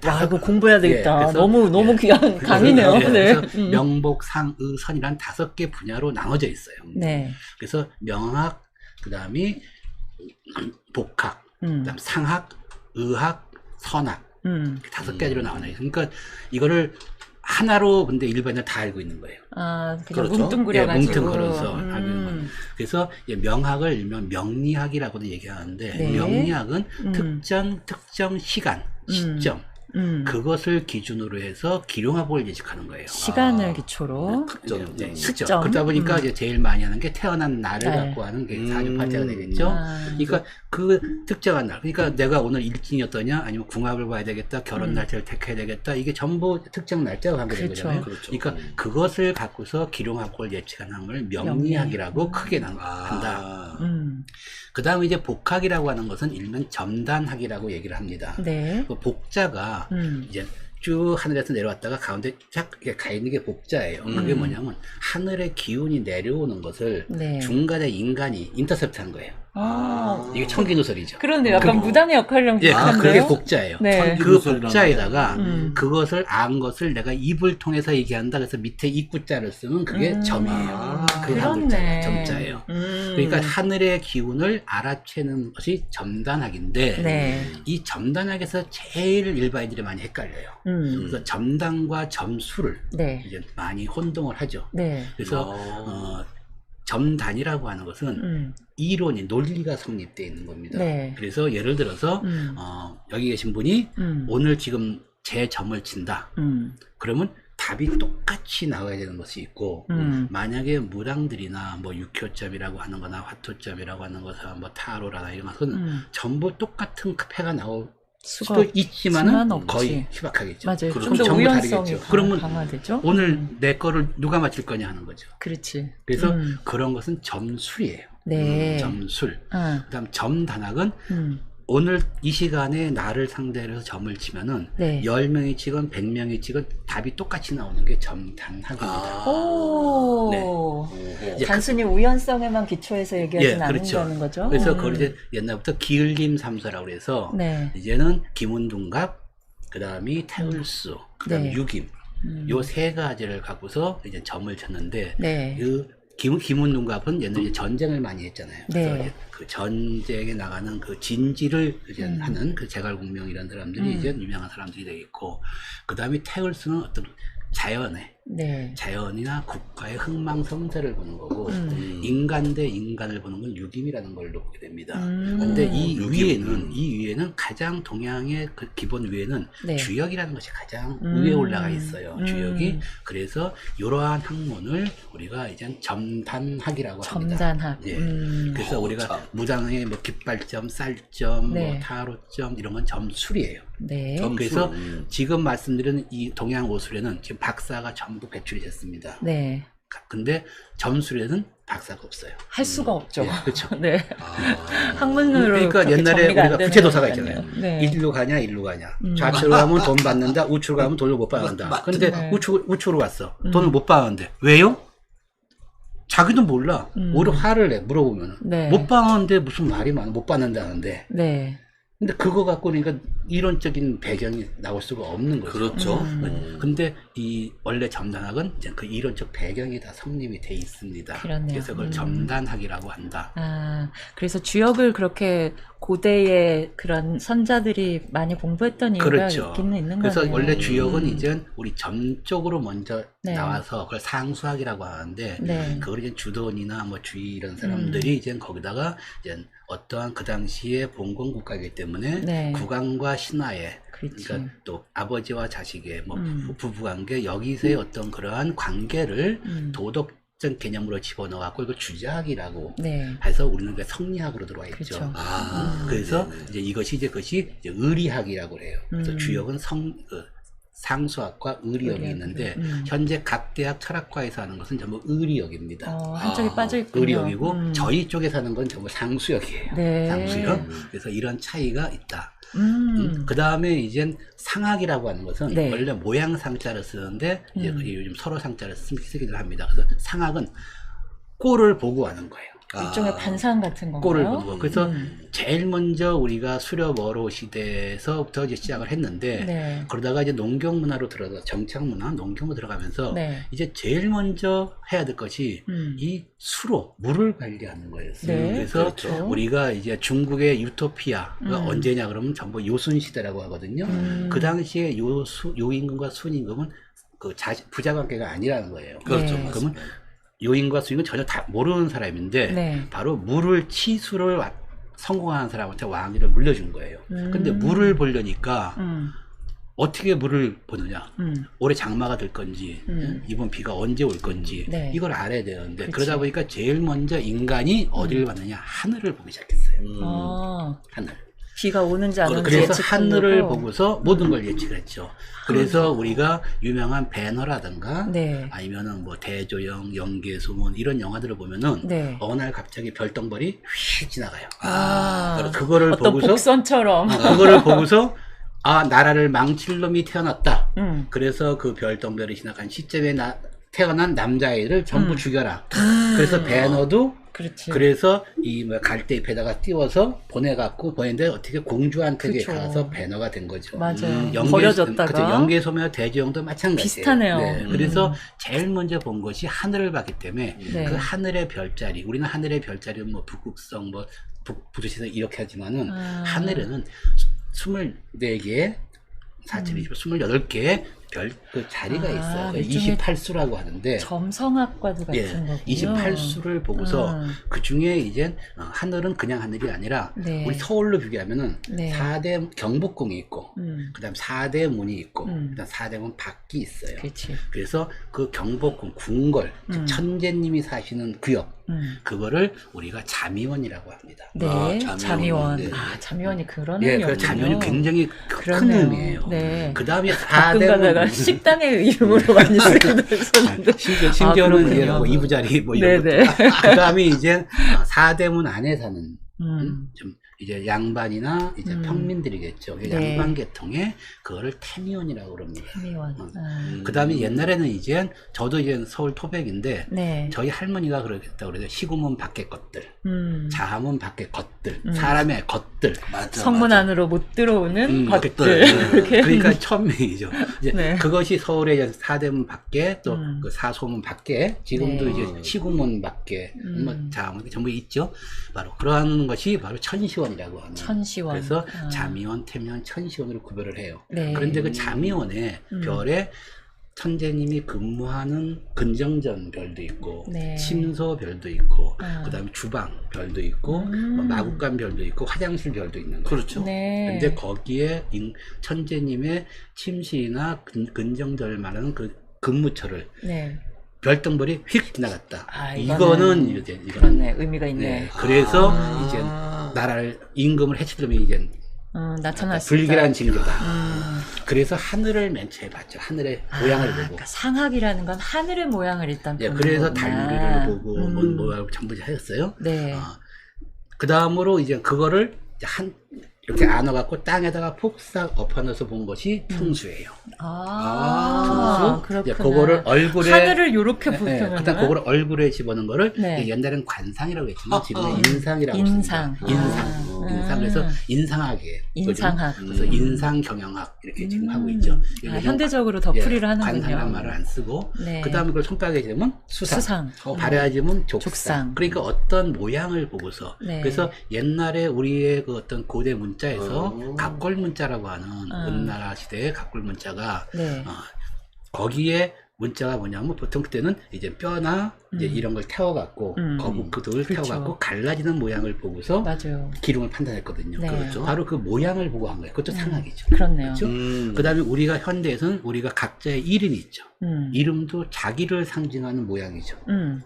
와, 이거 공부해야 되겠다. 그래서- 너무 귀한 강의네요. 네, 네. 그래서 명복 상의선이란 5개 분야로 나눠져 있어요. 네. 그래서 명학, 그다음에 복학, 그다음 상학, 의학, 선학 5가지로 나눠요. 그러니까 이거를 하나로 근데 일반인들 다 알고 있는 거예요. 아, 그냥 그렇죠. 뭉뚱그려가지고. 뭉뚱그려서 알고 있는 거예요. 그래서 명학을 일명 명리학이라고도 얘기하는데, 네. 명리학은 특정 시간, 시점, 그것을 기준으로 해서 기룡학벌을 예측하는 거예요. 시간을 기초로. 특정. 네, 시점. 그러다 보니까 이제 제일 많이 하는 게 태어난 날을 날. 갖고 하는 게 사주팔자가 되겠죠. 그러니까 그 특정한 날, 그러니까 내가 오늘 일진이었더냐, 아니면 궁합을 봐야 되겠다, 결혼 날짜를 택해야 되겠다, 이게 전부 특정 날짜가 관계된 그렇죠. 거잖아요. 그렇죠. 그러니까 그것을 갖고서 기룡학벌 예측하는 학문을 명리학이라고 크게 한다. 그 다음에 이제 복학이라고 하는 것은 일명 점단학이라고 얘기를 합니다. 네. 그 복자가 이제 쭉 하늘에서 내려왔다가 가운데 쫙 이렇게 가 있는 게 복자예요. 그게 뭐냐면 하늘의 기운이 내려오는 것을 네. 중간에 인간이 인터셉트 한 거예요. 아, 이게 청기누설이죠. 그런데 약간 무당의 역할이랑 예, 비슷한데요? 그게 복자예요. 네. 그 청기누설이라는 복자에다가 음. 그것을 안 것을 내가 입을 통해서 얘기한다. 그래서 밑에 입구자를 쓰면 그게 점이에요. 그게 한 글자예요. 점자예요. 그러니까 하늘의 기운을 알아채는 것이 점단학인데 네. 이 점단학에서 제일 일반인들이 많이 헷갈려요. 그래서 점단과 점수를 네. 이제 많이 혼동을 하죠. 네. 그래서 점단이라고 하는 것은 이론이 논리가 성립되어 있는 겁니다. 네. 그래서 예를 들어서 여기 계신 분이 오늘 지금 제 점을 친다. 그러면 답이 똑같이 나와야 되는 것이 있고 만약에 무당들이나 뭐 육효점이라고 하는 거나 화토점이라고 하는 것은 뭐 타로라나 이런 것은 전부 똑같은 패가 나올 수도 있지만은 없지. 거의 희박하겠죠. 맞아요. 그렇죠. 좀 더 전부 우연성이 다르겠죠. 그러면 강화되죠. 오늘 내 거를 누가 맞힐 거냐 하는 거죠. 그렇지. 그래서 그런 것은 점술이에요. 네. 점술. 그다음 점단학은 오늘 이 시간에 나를 상대로 해서 점을 치면은 네. 10명이 치건 100명이 치건 답이 똑같이 나오는 게 점단학입니다. 오. 이제 단순히 우연성에만 기초해서 얘기하지는 그렇죠. 않는다는 거죠. 그래서 그걸 이제 옛날부터 기을림 삼서라고 해서 네. 이제는 기문둔갑, 그 다음이 태울수, 그 다음 네. 유김, 요 세 가지를 갖고서 이제 점을 쳤는데 네. 그 기문둔갑은 옛날에 전쟁을 많이 했잖아요. 네. 그래서 이제 그 전쟁에 나가는 그 진지를 이제 하는 그 제갈공명 이런 사람들이 이제 유명한 사람들이 되겠고, 그 다음에 태울수는 어떤 네. 자연이나 국가의 흥망성쇠를 보는 거고, 인간 대 인간을 보는 건 유김이라는 걸로 보게 됩니다. 근데 이 위에는 가장 동양의 그 기본 위에는 네. 주역이라는 것이 가장 위에 올라가 있어요. 주역이. 그래서 이러한 학문을 우리가 이제 점단학이라고 합니다. 점단학. 예. 그래서 우리가 참. 무당의 뭐 깃발점, 쌀점, 네. 뭐 타로점 이런 건 점술이에요. 네. 그래서 지금 말씀드린 이 동양 오술에는 지금 박사가 전부 배출이 됐습니다. 네. 근데 점술에는 박사가 없어요. 할 수가 없죠. 예, 그렇죠. 네. 학문으로 그러니까 그렇게 옛날에 정리가 안 우리가 되는 부채도사가 거니까요. 있잖아요. 네. 일로 가냐, 일로 가냐. 좌측으로 가면 돈 받는다, 우측으로 가면 돈을 못 받는다. 근데 네. 우측으로 왔어. 돈을 못 받는데. 왜요? 자기도 몰라. 오히려 화를 내, 물어보면. 네. 못 받는데 무슨 말이 많아. 못 받는다는데. 네. 근데 그거 갖고 그러니까 이론적인 배경이 나올 수가 없는 거죠. 그렇죠. 근데 이 원래 점단학은 이제 그 이론적 배경이 다 성립이 돼 있습니다. 그렇네요. 그래서 그걸 점단학이라고 한다. 아, 그래서 주역을 그렇게 고대의 그런 선자들이 많이 공부했던 이유가 그렇죠. 있기는 있는 그래서 거네요. 원래 주역은 이제 우리 점 쪽으로 먼저 네. 나와서 그걸 상수학이라고 하는데 네. 그걸 이제 주돈이나 뭐 주의 이런 사람들이 이제 거기다가 이제 어떠한 그 당시에 봉건 국가이기 때문에 네. 국왕과 신하의 그렇지. 그러니까 또 아버지와 자식의 뭐 부부관계 여기서의 어떤 그러한 관계를 도덕적 개념으로 집어넣어갖고 이걸 주자학이라고 네. 해서 우리는 그 성리학으로 들어와 있죠. 그렇죠. 그래서 이제 이것이 이제 의리학이라고 해요. 그래서 주역은 상수학과 의리역이 의리학. 있는데 현재 각 대학 철학과에서 하는 것은 전부 의리역입니다. 한쪽에 빠져 있군요. 의리역이고 저희 쪽에서 하는 건 전부 상수역이에요. 네. 상수역. 그래서 이런 차이가 있다. 그 다음에 이제 상학이라고 하는 것은 네. 원래 모양 상자를 쓰는데 이제 요즘 서로 상자를 쓰기도 합니다. 그래서 상학은 꼴을 보고 하는 거예요. 일종의 반상 같은 건가요? 꼴을 보는 거. 그래서 제일 먼저 우리가 수렵어로 시대에서부터 이제 시작을 했는데 네. 그러다가 이제 농경 문화로 들어가 정착 문화, 농경으로 들어가면서 네. 이제 제일 먼저 해야 될 것이 이 수로 물을 관리하는 거였어요. 네. 그래서 그렇죠. 우리가 이제 중국의 유토피아가 언제냐 그러면 전부 요순 시대라고 하거든요. 그 당시에 요임금과 순임금은 그 부자 관계가 아니라는 거예요. 그렇죠. 네. 그러면 요임과 수임은 전혀 다 모르는 사람인데 네. 바로 물을 치수를 성공하는 사람한테 왕위를 물려준 거예요. 근데 물을 보려니까 어떻게 물을 보느냐. 올해 장마가 될 건지 이번 비가 언제 올 건지 네. 이걸 알아야 되는데 그치. 그러다 보니까 제일 먼저 인간이 어디를 봤느냐. 하늘을 보기 시작했어요. 하늘. 비가 오는지 안 오는지 그래서 예측하려고. 하늘을 보고서 모든 걸 예측을 했죠. 그래서 우리가 유명한 배너라든가 네. 아니면은 뭐 대조영, 영계소문 이런 영화들을 보면은 네. 어느 날 갑자기 별똥별이 휙 지나가요. 아, 그거를 어떤 보고서 복선처럼. 그거를 보고서 아 나라를 망칠 놈이 태어났다. 그래서 그 별똥별이 지나간 시점에 태어난 남자아이를 전부 죽여라. 그래서 배너도 그렇지. 그래서 이 뭐 갈대잎에다가 띄워서 보냈는데 어떻게 공주한테 그쵸. 가서 배너가 된 거죠. 맞아요. 버려졌다가. 그쵸, 영계소묘 대조영도 마찬가지예요. 비슷하네요. 네, 그래서 제일 먼저 본 것이 하늘을 봤기 때문에 네. 그 하늘의 별자리, 우리는 하늘의 별자리는 뭐 북극성, 뭐 북두시성 이렇게 하지만은 하늘에는 24개의 사찰이죠. 28개의 그 자리가 있어요. 일종의 28수라고 하는데 점성학과도 같은 거군요. 28수를 보고서 그 중에 이제 하늘은 그냥 하늘이 아니라 네. 우리 서울로 비교하면은 네. 4대 경복궁이 있고 그다음 4대 문이 있고 음. 그다음 4대 문 밖이 있어요. 그렇지. 그래서 그 경복궁 궁궐 즉 천재님이 사시는 구역 그거를 우리가 잠의원이라고 합니다. 네, 잠의원. 잠의원. 네. 잠의원이 그런 예, 의미였군요. 그 잠의원이 굉장히 큰 그러네요. 의미예요. 네. 그 다음에 가끔 4대 가다가 문 식당의 이름으로 많이 쓰기도 했었는데. 심지어는 이제 그렇군요. 뭐 이부자리 뭐 이런 네네. 것도. 그 다음에 이제 4대문 안에 사는 좀 이제 양반이나 이제 음. 평민들이겠죠. 네. 양반 계통에 그거를 태미원이라고 그럽니다. 잠의원. 그 다음에 옛날에는 이제 저도 이제 서울 토백인데 네. 저희 할머니가 그러겠다고 그래요. 시구문 밖의 것들, 자문 밖의 것들, 음. 사람의 것들. 맞아, 성문 맞아. 안으로 못 들어오는 것들. 것들. 이렇게. 그러니까 처음이죠. 이제 네. 그것이 서울의 이제 사대문 밖에 또 음. 그 사소문 밖에 지금도 네. 이제 시구문 밖에 뭐 자문 전부 있죠. 바로 그러한 것이 바로 천시원이라고 하는. 천시원. 그래서 잠의원, 태미원, 천시원으로 구별을 해요. 네. 그런데 그 잠의원에 별에 천재님이 근무하는 근정전 별도 있고 네. 침소 별도 있고 그다음에 주방 별도 있고 뭐 마국간 별도 있고 화장실 별도 있는 거예요. 그렇죠. 네. 근데 거기에 천재님의 침실이나 근정전을 말하는 그 근무처를 네. 별똥별이 휙 지나갔다. 아, 이거는 이제 그렇네. 의미가 있네. 네. 그래서 이제 나라를 임금을 해치려면 이제 나타났을 불길한 징조다. 그래서 하늘을 맨 처음에 봤죠. 하늘의 모양을 보고. 그러니까 상학이라는 건 하늘의 모양을 일단 예, 보는 그래서 거구나. 달무리를 보고 뭐 전부 다 했어요. 네. 그 다음으로 이제 그거를 이제 이렇게 안아갖고 땅에다가 폭삭 엎어넣어서 본 것이 풍수예요. 풍수. 그렇구나. 이제 그거를 얼굴에 하늘을 요렇게 네, 보면 그다음 그거를 얼굴에 집어넣은 거를 네. 옛날에는 관상이라고 했지만 지금은 인상이라고 인상. 했습니다. 인상. 그래서 인상학이에요. 인상학. 그래서 인상 경영학 이렇게 지금 하고 있죠. 현대적으로 덧풀이를 하는군요. 관상이라는 말을 안 쓰고 네. 그다음에 그걸 손가락에 지으면 수상. 발에다 지으면 족상. 족상. 그러니까 어떤 모양을 보고서 네. 그래서 옛날에 우리의 그 어떤 고대 문자에서 갑골 문자라고 하는 은나라 시대의 갑골 문자가 네. 거기에 문자가 뭐냐면 보통 그때는 이제 뼈나 이제 이런 걸 태워갖고 거북그들 그렇죠. 태워갖고 갈라지는 모양을 보고서 맞아요. 기름을 판단했거든요. 네. 그렇죠. 바로 그 모양을 보고 한 거예요. 그것도 상학이죠. 그렇네요. 그렇죠? 그다음에 우리가 현대에서는 우리가 각자의 이름이 있죠. 이름도 자기를 상징하는 모양이죠.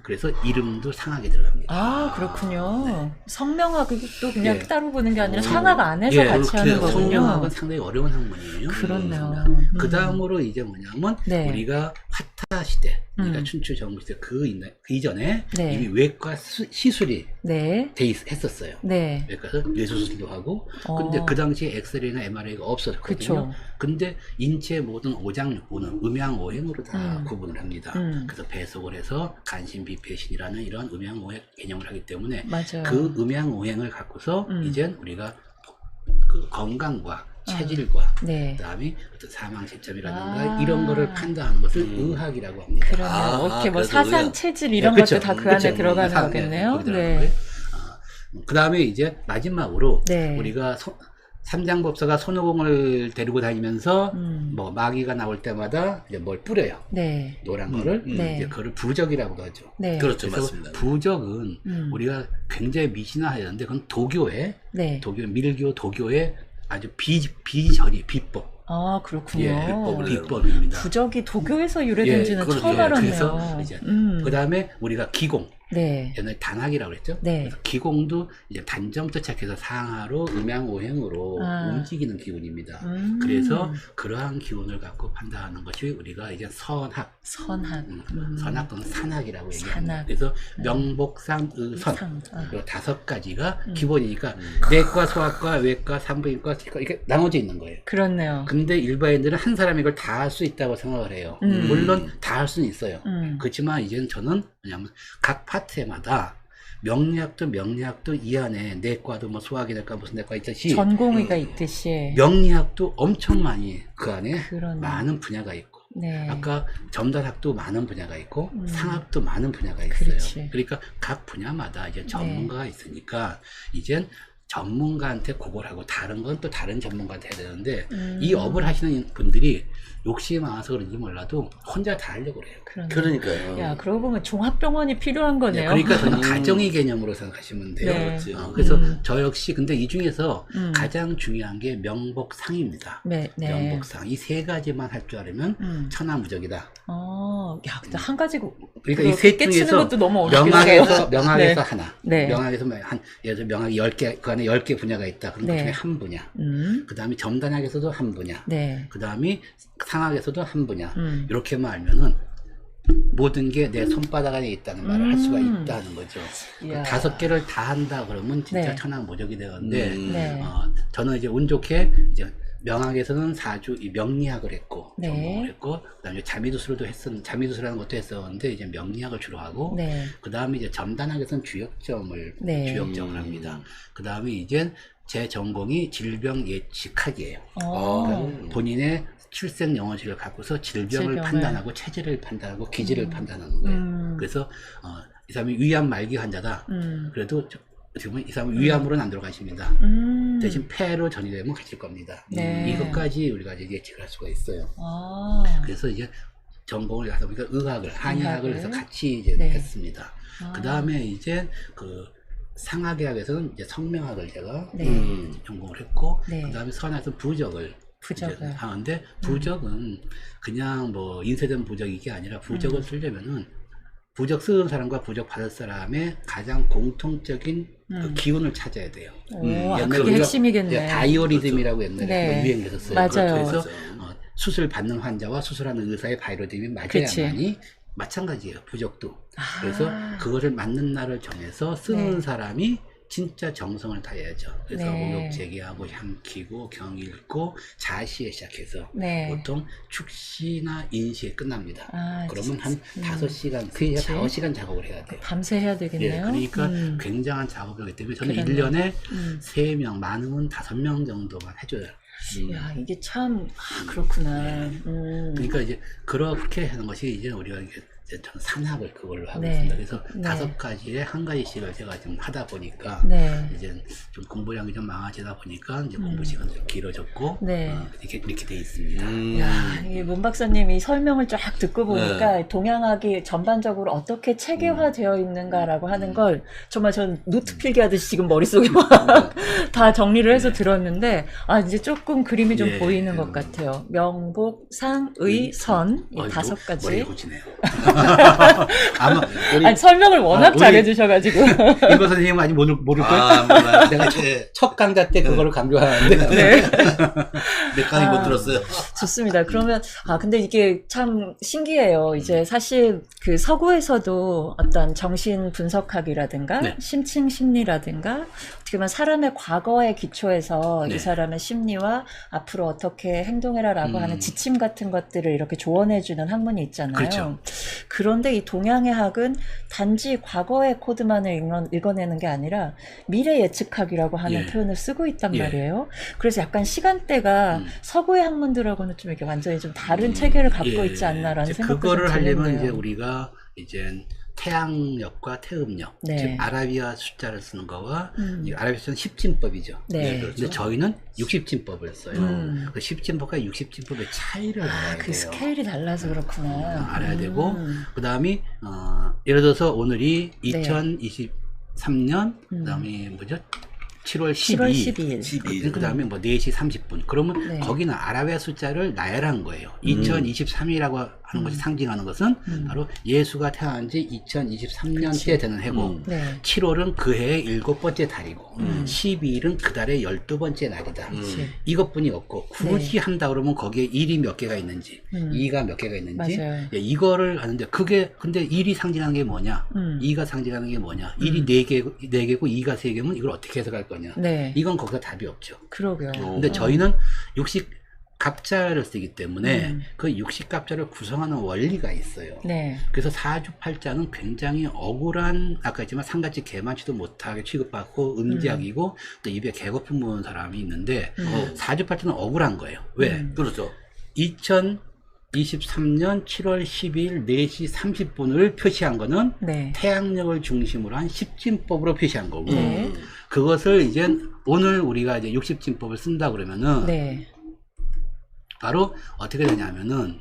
그래서 이름도 상학에 들어갑니다. 아, 그렇군요. 성명학도 그냥 예. 따로 보는 게 아니라 상학 안에서 같이 하는 거군요. 성명학은 상당히 어려운 학문이에요. 그렇네요. 그 다음으로 이제 뭐냐면 네. 우리가 화타 시대, 그러니까 춘추 전국 시대 그 이전에 네. 이미 외과 시술이 네. 했었어요. 네. 그래서 뇌수술도 하고, 근데 그 당시에 엑스레이나 MRI가 없었거든요. 그쵸. 근데 인체의 모든 오장육부는 음양오행으로 다 구분을 합니다. 그래서 배속을 해서 간신비폐신이라는 이런 음양오행 개념을 하기 때문에 맞아요. 그 음양오행을 갖고서 이젠 우리가 그 건강과 체질과 네. 그다음에 어떤 사망 시점이라든가 이런 거를 판단하는 것을 의학이라고 합니다. 그러네요. 이렇게 뭐 그래서 사상, 우리가- 체질 이런 그쵸, 것들 다 그 안에 그쵸. 들어가는 다, 거겠네요. 거기 들어가는 네. 거예요. 그 다음에 이제 마지막으로 네. 우리가 삼장법사가 손오공을 데리고 다니면서 뭐 마귀가 나올 때마다 이제 뭘 뿌려요. 네. 노란 거를 네. 이제 그걸 부적이라고도 하죠. 네. 그렇죠, 그래서 맞습니다. 부적은 우리가 굉장히 미신화하는데 그건 도교의 네. 밀교 도교의 아주 비전이 비법. 아, 그렇군요. 예, 비법을 비법입니다. 부적이 도교에서 유래된지는 그렇죠. 처음 예, 알았네요. 그래서 이제 그다음에 우리가 기공, 네. 옛날에 단학이라고 그랬죠. 네. 그래서 기공도 이제 단점부터 시작해서 상하로 음양오행으로 아. 움직이는 기운입니다. 그래서 그러한 기운을 갖고 판단하는 것이 우리가 이제 선학, 선학. 선학 또는 산학이라고 산학. 얘기합니다. 그래서 명복상의선 상. 아. 이 5가지가 기본이니까 내과, 소아과, 외과, 산부인과, 치과 이렇게 나눠져 있는 거예요. 그렇네요. 근데 일반인들은 한 사람이 이걸 다 할 수 있다고 생각을 해요. 물론 다 할 수는 있어요. 그렇지만 이제는 저는 뭐냐면 각 파트마다 명리학도 이 안에 내과도 뭐 소화기내과 무슨 내과 있듯이 전공의가 있듯이. 명리학도 엄청 많이 그 안에 그러네. 많은 분야가 있고 네. 아까 점단학도 많은 분야가 있고 상학도 많은 분야가 있어요. 그렇지. 그러니까 각 분야마다 이제 전문가가 있으니까 이젠 전문가한테 그걸 하고 다른 건 또 다른 전문가한테 해야 되는데 이 업을 하시는 분들이 욕심이 많아서 그런지 몰라도 혼자 다 하려고 그래요. 그러니까요. 야, 그러고 보면 종합병원이 필요한 거네요. 그러니까 저는 가정의 개념으로 생각하시면 돼요. 네. 그렇지. 그래서 저 역시 근데 이 중에서 가장 중요한 게 명복상입니다. 네, 네. 명복상 이 3가지만 할 줄 알면 천하무적이다. 야, 근데 한 가지 그러니까 이 셋 깨치는 중에서 것도 너무 어렵겠어요. 명학에서 네. 하나, 네. 명학에서 예를 들어 명학이 10개 그 안에 10개 분야가 있다. 그럼 네. 그 중에 한 분야. 그 다음에 점단학에서도 한 분야. 네. 그 다음에 상학에서도 한 분야. 이렇게만 알면은 모든 게 내 손바닥 안에 있다는 말을 할 수가 있다는 거죠. 이야. 5개를 다 한다 그러면 진짜 네. 천하무적이 되는데 네. 저는 이제 운 좋게 이제 명학에서는 4주 이 명리학을 했고 네. 전공을 했고 그다음에 자미두수라는 것도 했었는데 이제 명리학을 주로 하고 네. 그다음에 이제 점단학에서는 주역점을 네. 주역점을 합니다. 그다음에 이제 제 전공이 질병 예측학이에요. 그러니까 본인의 출생 영혼식을 갖고서 질병을 판단하고 체질을 판단하고 기질을 판단하는 거예요. 그래서 이 사람이 위암 말기 환자다. 그래도 지금은 이 사람은 위암으로는 안 들어가십니다. 대신 폐로 전이되면 가실 겁니다. 네. 이것까지 우리가 이제 예측할 수가 있어요. 그래서 이제 전공을 하다 보니까 의학을 한의학을 해서 같이 이제 네. 했습니다. 그 다음에 이제 그 상하계학에서는 이제 성명학을 제가 네. 전공을 했고 네. 그 다음에 선학에서 부적을 이제 하는데 부적은 그냥 뭐 인쇄된 부적이 게 아니라 부적을 쓰려면은 부적 쓰는 사람과 부적 받을 사람의 가장 공통적인 그 기운을 찾아야 돼요. 아, 옛날에 그게 우리가 핵심이겠네. 바이오리듬이라고 옛날에 네. 유행했었어요. 맞아요. 그래서 수술 받는 환자와 수술하는 의사의 바이오리듬이 맞아야만이 마찬가지예요. 부적도. 그래서 그거를 맞는 날을 정해서 쓰는 네. 사람이 진짜 정성을 다해야죠. 그래서 네. 오욕제기하고 향키고 경 읽고 자시에 시작해서 네. 보통 축시나 인시에 끝납니다. 그러면 진짜. 한 5시간, 3시간, 5시간 작업을 해야 돼요. 밤새 해야 되겠네요. 예, 그러니까 굉장한 작업이기 때문에 저는 그러네. 1년에 3명, 많으면 5명 정도만 해줘요. 야, 이게 참 그렇구나. 그러니까 이제 그렇게 하는 것이 이제 우리가 이제 저는 산학을 그걸로 하고 네. 있습니다. 그래서 네. 5가지에 한 가지씩을 제가 좀 하다 보니까 네. 이제 좀 공부량이 좀 많아지다 보니까 이제 공부 시간도 좀 길어졌고 네. 이렇게 돼 있습니다. 야, 이 문 박사님이 설명을 쫙 듣고 보니까 동양학이 전반적으로 어떻게 체계화되어 있는가라고 하는 걸 정말 전 노트 필기하듯이 지금 머릿속에 다 정리를 해서 들었는데 이제 조금 그림이 좀 보이는 것 같아요. 명복, 상, 의, 선 이 5가지. 머리 고치네요. 아마 아니, 설명을 워낙 우리 잘해주셔가지고. 인거 선생님은 아직 모를 거예요. 내가 첫 강좌 때 그거를 강조하는데 네. 몇 강의 못 들었어요. 좋습니다. 그러면 근데 이게 참 신기해요. 이제 사실 그 서구에서도 어떤 정신 분석학이라든가 네. 심층 심리라든가 어떻게 보면 사람의 과거에 기초해서 네. 이 사람의 심리와 앞으로 어떻게 행동해라라고 하는 지침 같은 것들을 이렇게 조언해주는 학문이 있잖아요. 그렇죠. 그런데 이 동양의 학은 단지 과거의 코드만을 읽어내는 게 아니라 미래 예측학이라고 하는 표현을 쓰고 있단 말이에요. 그래서 약간 시간대가 서구의 학문들하고는 좀 이렇게 완전히 좀 다른 체계를 갖고 있지 않나라는 생각도 그거를 좀 하려면 들었네요. 이제 우리가 이제 태양력과 태음력, 네. 즉 아라비아 숫자를 쓰는 거와 이 아라비아 숫자는 10진법이죠. 네. 근데 저희는 60진법을 써요. 그 10진법과 60진법의 차이를 알아야 그 돼요. 스케일이 달라서 그렇구나. 알아야 되고 그 다음에 예를 들어서 오늘이 2023년 그 다음에 뭐죠? 7월 7월 12일. 12일. 그 다음에 뭐 4시 30분. 그러면 네. 거기는 아라비아 숫자를 나열한 거예요. 2023이라고 하는 것이 상징하는 것은 바로 예수가 태어난 지 2023년째 되는 해고. 네. 7월은 그 해의 7번째 달이고 12일은 그 달의 12번째 날이다. 그치. 이것뿐이 없고 굳이 한다 그러면 거기에 1이 몇 개가 있는지 2가 몇 개가 있는지 맞아요. 예, 이거를 하는데 그게 근데 1이 상징하는 게 뭐냐 2가 상징하는 게 뭐냐 1이 4개고 2가 3개면 이걸 어떻게 해석할 거냐 네. 이건 거기서 답이 없죠. 그러게요. 근데 저희는 육식갑자를 쓰기 때문에 그 육식갑자를 구성하는 원리가 있어요. 네. 그래서 사주팔자는 굉장히 억울한 아까 했지만 상같이 개만치도 못하게 취급받고 음지약이고 또 입에 개거품 무는 사람이 있는데 사주팔자는 억울한 거예요. 왜? 그렇죠. 2023년 7월 12일 4시 30분을 표시한 거는 네. 태양력을 중심으로 한 십진법으로 표시한 거고 네. 그것을 이제 오늘 우리가 이제 60진법을 쓴다 그러면은 네. 바로 어떻게 되냐면은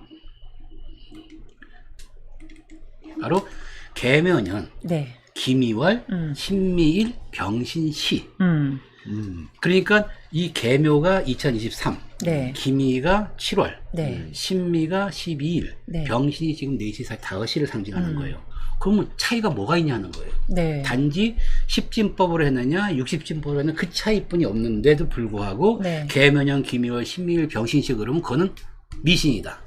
바로 개묘년, 네. 기미월, 신미일, 병신시. 그러니까 이 개묘가 2023, 네. 기미가 7월, 네. 신미가 12일, 네. 병신이 지금 4시 사이 5시를 상징하는 거예요. 그러면 차이가 뭐가 있냐는 거예요. 네. 단지 10진법으로 했느냐 60진법으로 했느냐 그 차이뿐이 없는데도 불구하고 네. 개묘년, 기미월, 신미일, 병신시 그러면 그거는 미신이다.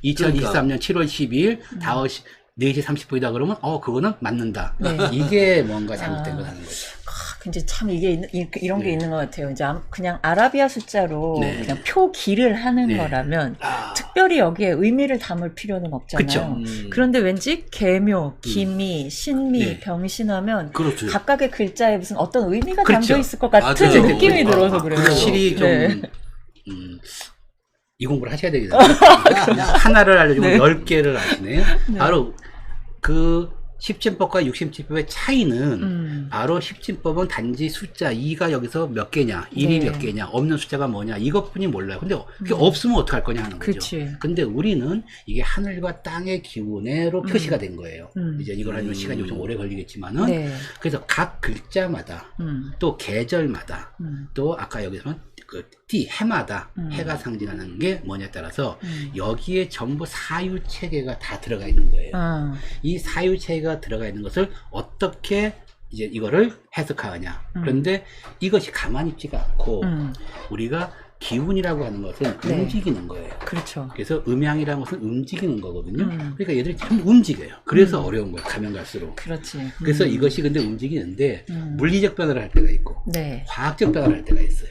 2023년 7월 12일 4시 30분이다 그러면 그거는 맞는다. 네. 이게 뭔가 잘못된 거라는 거죠. 근데 참 이게 이런 게 네. 있는 것 같아요. 이제 그냥 아라비아 숫자로 네. 그냥 표기를 하는 네. 거라면 특별히 여기에 의미를 담을 필요는 없잖아요. 그런데 왠지 개묘, 기미, 신미, 네. 병신하면 그렇죠. 각각의 글자에 무슨 어떤 의미가 그렇죠. 담겨 있을 것 같은 맞아요. 느낌이 들어서 그래요. 확실히 좀 네. 이 공부를 하셔야 되겠네요. 하나를 알려주고 네. 10개를 아시네요. 바로 그 10진법과 60진법의 차이는 바로 10진법은 단지 숫자 2가 여기서 몇 개냐 1이 네. 몇 개냐 없는 숫자가 뭐냐 이것뿐이 몰라요. 근데 그게 없으면 어떡할 거냐 하는 거죠. 그치. 근데 우리는 이게 하늘과 땅의 기운으로 표시가 된 거예요. 이제 이걸 하려면 시간이 좀 오래 걸리겠지만은 네. 그래서 각 글자마다 또 계절마다 또 아까 여기서는 그 해마다 해가 상징하는 게 뭐냐에 따라서 여기에 전부 사유 체계가 다 들어가 있는 거예요. 이 사유 체계가 들어가 있는 것을 어떻게 이제 이거를 해석하느냐. 그런데 이것이 가만히 있지가 않고 우리가 기운이라고 하는 것은 네. 움직이는 거예요. 그렇죠. 그래서 음양이라는 것은 움직이는 거거든요. 그러니까 얘들이 참 움직여요. 그래서 어려운 거예요. 가면 갈수록. 그렇지. 그래서 이것이 근데 움직이는데 물리적 변화를 할 때가 있고 네. 화학적 변화를 할 때가 있어요.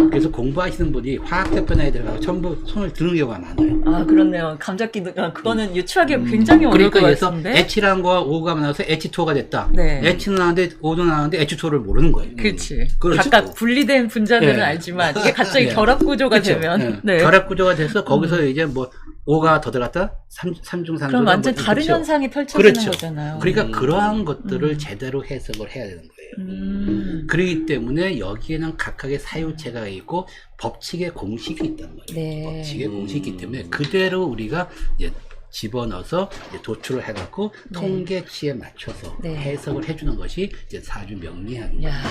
그래서 공부하시는 분이 화학적 변화에 들어가서 전부 손을 드는 경우가 많아요. 그렇네요. 감잡기도 그거는 유추하기 굉장히 어려울 그러니까 것 그래서 같은데. H랑과 O가 만나서 H2O가 됐다. 네. H는 나왔는데 O는 나왔는데 H2O를 모르는 거예요. 그렇지. 그렇죠. 각각 분리된 분자들은 네. 알지만 이게 갑자기 네. 결합 구조가 그쵸? 되면 네. 결합 구조가 돼서 거기서 이제 뭐 5가 더 들어갔다? 삼중산소가 그럼 완전 뭐 다른 그쵸? 현상이 펼쳐지는 그렇죠. 거잖아요. 그러니까 그러한 것들을 제대로 해석을 해야 되는 거예요. 그렇기 때문에 여기에는 각각의 사유체가 있고 법칙의 공식이 있단 말이에요. 네. 법칙의 공식이 있기 때문에 그대로 우리가 이제 집어넣어서 이제 도출을 해갖고 통계치에 맞춰서 네. 해석을 해주는 것이 이제 사주 명리학입니다. 야,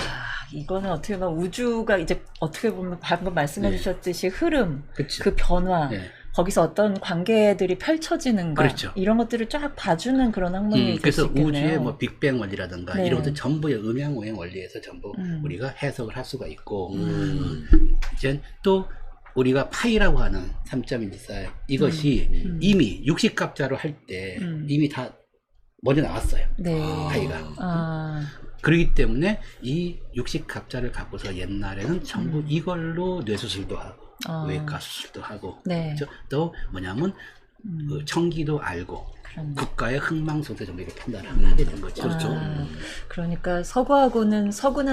이거는 어떻게 보면 우주가 이제 어떻게 보면 방금 말씀해 네. 주셨듯이 흐름, 그쵸. 그 변화, 네. 거기서 어떤 관계들이 펼쳐지는가 그렇죠. 이런 것들을 쫙 봐주는 그런 학문이 될 수 그래서 있겠네요. 우주의 뭐 빅뱅 원리라든가 네. 이런 것들 전부의 음양오행 원리에서 전부 우리가 해석을 할 수가 있고 이제 또 우리가 파이라고 하는 3.14 이것이 이미 육식갑자로 할 때 이미 다 먼저 나왔어요. 네. 파이가. 그렇기 때문에 이 육식갑자를 갖고서 옛날에는 전부 이걸로 뇌수술도 하고 외과 수술도 하고 네. 또 뭐냐면 그 청기도 알고 그렇네. 국가의 흥망성쇠 정도 이렇게 판단을 하게 된 거죠. 그렇죠. 그러니까 서구는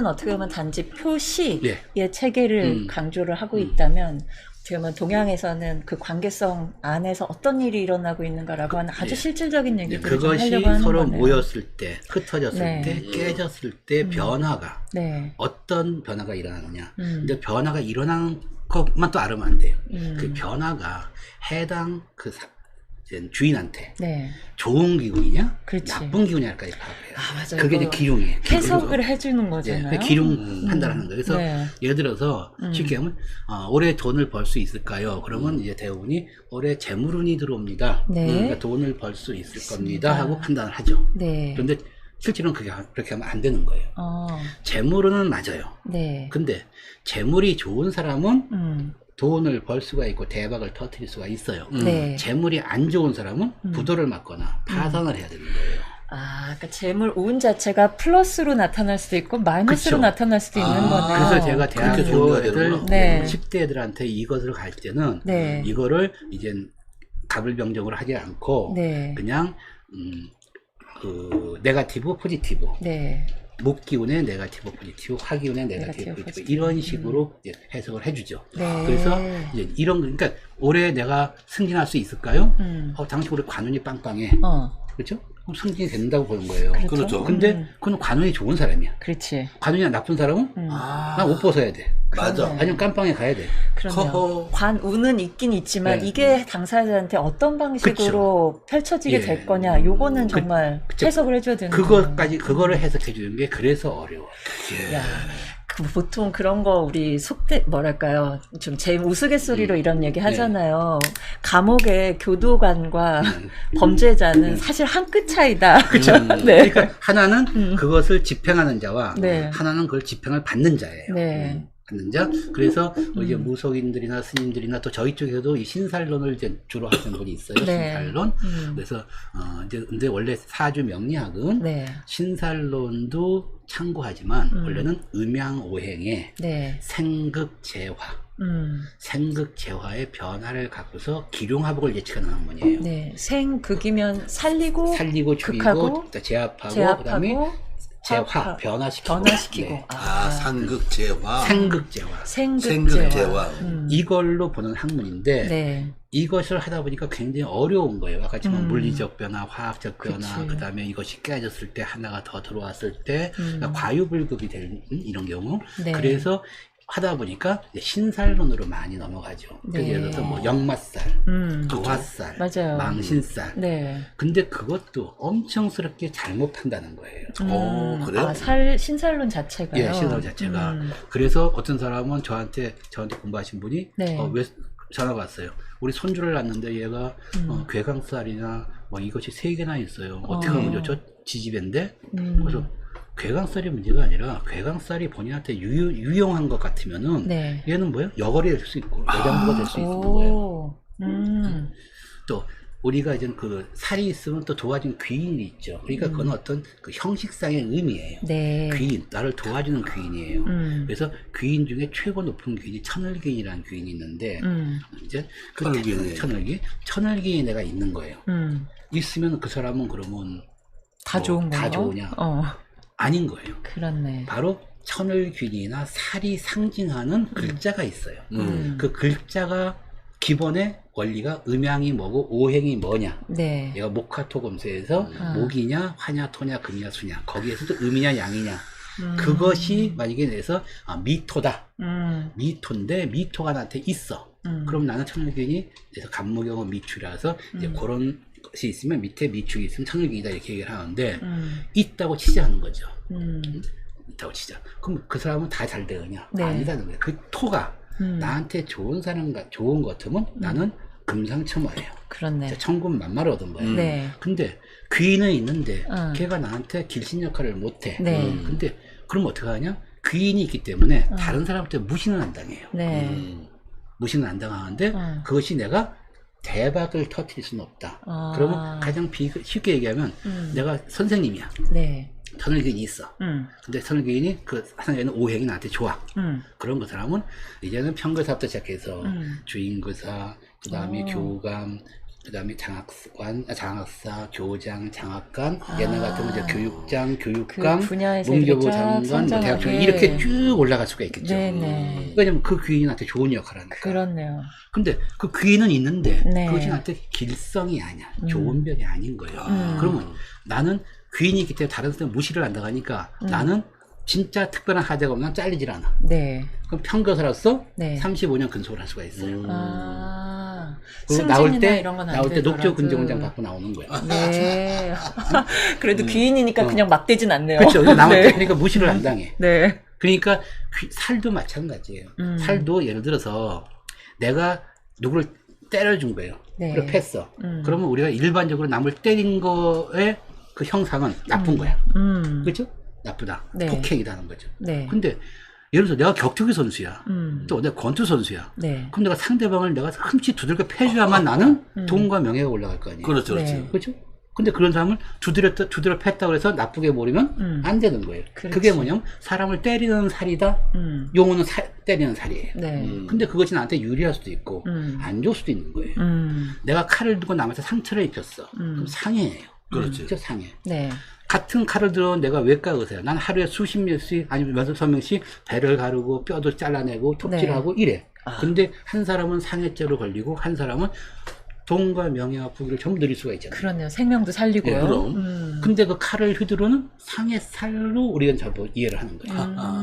어떻게 보면 단지 표시의 네. 체계를 강조를 하고 있다면 어떻게 보면 동양에서는 그 관계성 안에서 어떤 일이 일어나고 있는가라고 하는 아주 실질적인 얘기들을 좀 그것이 하려고 하는 서로 거네요. 모였을 때, 흩어졌을 네. 때, 깨졌을 때 변화가 네. 어떤 변화가 일어나느냐. 근데 변화가 일어나는 것만 또 알으면 안 돼요. 그 변화가 해당 그 이제 주인한테 네. 좋은 기운이냐, 그렇지. 나쁜 기운이냐까지 파악해요. 아, 맞아요. 그게 이제 그거 기룡이에요. 해석을 해주는 예, 거잖아요. 그 기룡 판단하는 거예요. 그래서 네. 예를 들어서 쉽게 하면 올해 돈을 벌 수 있을까요? 그러면 이제 대부분이 올해 재물운이 들어옵니다. 네. 그러니까 돈을 벌 수 있을 겁니다 하고 판단을 하죠. 네. 그런데 실제로는 그렇게 하면 안 되는 거예요. 재물운은 맞아요. 네. 근데 재물이 좋은 사람은 돈을 벌 수가 있고 대박을 터뜨릴 수가 있어요. 네. 재물이 안 좋은 사람은 부도를 맞거나 파산을 해야 되는 거예요. 아, 그러니까 재물 운 자체가 플러스로 나타날 수도 있고 마이너스로 그쵸. 나타날 수도 있는 거네요. 그래서 제가 그렇게 대학교 종류가 애들 되는구나. 네. 10대 애들한테 이것을 갈 때는 네. 이거를 이제 가불병정으로 하지 않고 네. 그냥 그 네가티브 포지티브 네. 목기운의 네가티브 포지티브 화기운의 네가티브 네가티브 포지티브 이런 식으로 이제 해석을 해주죠. 네. 그래서 이제 이런 그러니까 올해 내가 승진할 수 있을까요? 당신 올해 관운이 빵빵해. 그렇죠? 그럼 승진이 된다고 보는 거예요. 그렇죠. 근데 그건 관운이 좋은 사람이야. 그렇지. 관운이 나쁜 사람은 아, 난 옷 벗어야 돼. 맞아. 아니면 깜빵에 가야 돼. 그럼요. 허허. 관운은 있긴 있지만 네. 이게 당사자한테 어떤 방식으로 펼쳐지게 예. 될 거냐, 요거는 정말 그쵸. 해석을 해줘야 되는 거예요. 그거를 해석해 주는 게 그래서 어려워. 야, 보통 그런 거 우리 속대 뭐랄까요, 좀 제 우스갯소리로 이런 얘기 하잖아요. 감옥의 교도관과 범죄자는 사실 한 끗 차이다. 그죠? 네. 그러니까 하나는 그것을 집행하는 자와 네. 하나는 그걸 집행을 받는 자예요. 네. 받는 자. 그래서 이제 무속인들이나 스님들이나 또 저희 쪽에도 이 신살론을 이제 주로 하시는 분이 있어요. 네. 신살론. 그래서 이제 근데 원래 사주 명리학은 네. 신살론도 참고하지만 원래는 음양오행의 네. 생극재화. 생극재화의 변화를 갖고서 기룡화복을 예측하는 학문이에요. 네. 생극이면 살리고 죽이고 극하고 제압하고 그다음에 재화 변화시키고 네. 아, 상극재화. 생극재화 생극재화. 이걸로 보는 학문인데 네. 이것을 하다 보니까 굉장히 어려운 거예요. 아까 지금 물리적 변화, 화학적 변화, 그치. 그다음에 이것이 깨졌을 때 하나가 더 들어왔을 때 그러니까 과유불급이 되는 이런 경우. 네. 그래서 하다 보니까 이제 신살론으로 많이 넘어가죠. 네. 그래서 예를 들어서 뭐 역마살, 도화살, 맞아요. 망신살. 네. 근데 그것도 엄청스럽게 잘못 판다는 거예요. 그래요? 아, 신살론 자체가요? 예, 신살 자체가. 그래서 어떤 사람은 저한테 공부하신 분이 네. 왜 전화가 왔어요. 우리 손주를 낳았는데 얘가 괴강살이나 뭐 이것이 3개나 있어요. 어떻게 하면 좋죠? 지지배인데. 그래서 괴강살이 문제가 아니라 괴강살이 본인한테 유용한 것 같으면은 네. 얘는 뭐예요? 여걸이 될 수 있고 여장부가 될 수 있는 거예요. 또 우리가 이제 그 살이 있으면 또 도와주는 귀인이 있죠. 그러니까 그건 어떤 그 형식상의 의미예요. 네. 귀인, 나를 도와주는 귀인이에요. 그래서 귀인 중에 최고 높은 귀인이 천을귀인이라는 귀인이 있는데 이제 그 천을귀인이 내가 있는 거예요. 있으면 그 사람은 그러면 다 좋은 거예요? 다 좋으냐? 아닌 거예요. 그렇네. 바로 천을귀인이나 살이 상징하는 글자가 있어요. 그 글자가 기본의 원리가 음양이 뭐고 오행이 뭐냐. 네. 얘가 목화토금수에서 목이냐 화냐 토냐 금이냐 수냐 거기에서도 음이냐 양이냐 그것이 만약에 내서 미토다. 미토인데 미토가 나한테 있어. 그럼 나는 천을귀인이 그래서 간무경은 미추라서 이제 그런 것이 있으면 밑에 미축이 있으면 천을귀인이다 이렇게 얘기를 하는데 있다고 치자하는 거죠. 있다고 치자. 그럼 그 사람은 다 잘 되느냐? 네. 아니다는 거예요. 그 토가 나한테 좋은 사람과 좋은 것 같으면 나는 금상첨화예요. 그렇네. 천군만마를 얻은 거예요. 네. 근데 귀인은 있는데 걔가 나한테 길신 역할을 못해. 네. 근데 그럼 어떻게 하냐? 귀인이 있기 때문에 다른 사람한테 무시는 안 당해요. 네. 무시는 안 당하는데 그것이 내가 대박을 터뜨릴 수는 없다. 그러면 가장 쉽게 얘기하면 내가 선생님이야. 네. 천을귀인이 있어. 근데 천을귀인이 그 하나에는 오행이 나한테 좋아. 그런 그 사람은 이제는 평거사부터 시작해서 주인거사, 그 다음에 교감, 그 다음에 장학사, 교장, 장학관, 옛날 같으면 이제 교육장, 교육감, 그 분야에서 문교부 이렇게 쫙 장관, 뭐 대학교 성장하게. 이렇게 쭉 올라갈 수가 있겠죠. 네네. 왜냐면 그 귀인이 나한테 좋은 역할을 하니까. 그렇네요. 근데 그 귀인은 있는데 네. 그것이 나한테 길성이 아니야. 좋은 별이 아닌 거예요. 그러면 나는 귀인이 있기 때문에 다른 사람 무시를 안 당하니까 나는 진짜 특별한 하자가 없으면 잘리질 않아. 네. 그럼 평거사로서 네. 35년 근속을 할 수가 있어요. 그리고 나올 승진이나 때 이런 건안 나올 때 되더라도. 녹조 근조공장 받고 나오는 거야. 네. 그래도 귀인이니까 그냥 막 되진 않네요. 그렇죠. 나올 때 네. 그러니까 무시를 안 당해. 네. 그러니까 살도 마찬가지예요. 살도 예를 들어서 내가 누구를 때려준 거예요. 네. 그리고 팼어. 그러면 우리가 일반적으로 남을 때린 거의 그 형상은 나쁜 거야. 그렇죠? 나쁘다. 네. 폭행이다 하는 거죠. 네. 근데 예를 들어서 내가 격투기 선수야. 또 내가 권투 선수야. 네. 그럼 내가 상대방을 내가 흠칫 두들겨 패줘야만 나는 돈과 명예가 올라갈 거 아니에요. 그렇죠, 그렇죠. 네. 그렇죠? 근데 그런 사람을 두드려 팼다고 해서 나쁘게 보이면 안 되는 거예요. 그렇지. 그게 뭐냐면 사람을 때리는 살이다. 용어는 때리는 살이에요. 네. 근데 그것이 나한테 유리할 수도 있고 안 좋을 수도 있는 거예요. 내가 칼을 들고 남한테 상처를 입혔어. 그럼 상해예요. 그렇지. 그렇죠? 상해. 네. 같은 칼을 들어 내가 외과 의사야. 난 하루에 수십 명씩 아니면 몇십 명씩 배를 가르고 뼈도 잘라내고 톱질하고 이래. 근데 한 사람은 상해죄로 걸리고 한 사람은 돈과 명예와 부귀를 전부 누릴 수가 있잖아요. 그러네요. 생명도 살리고요. 예, 그럼. 근데 그 칼을 휘두르는 상해살로 우리가 전부 이해를 하는 거예요.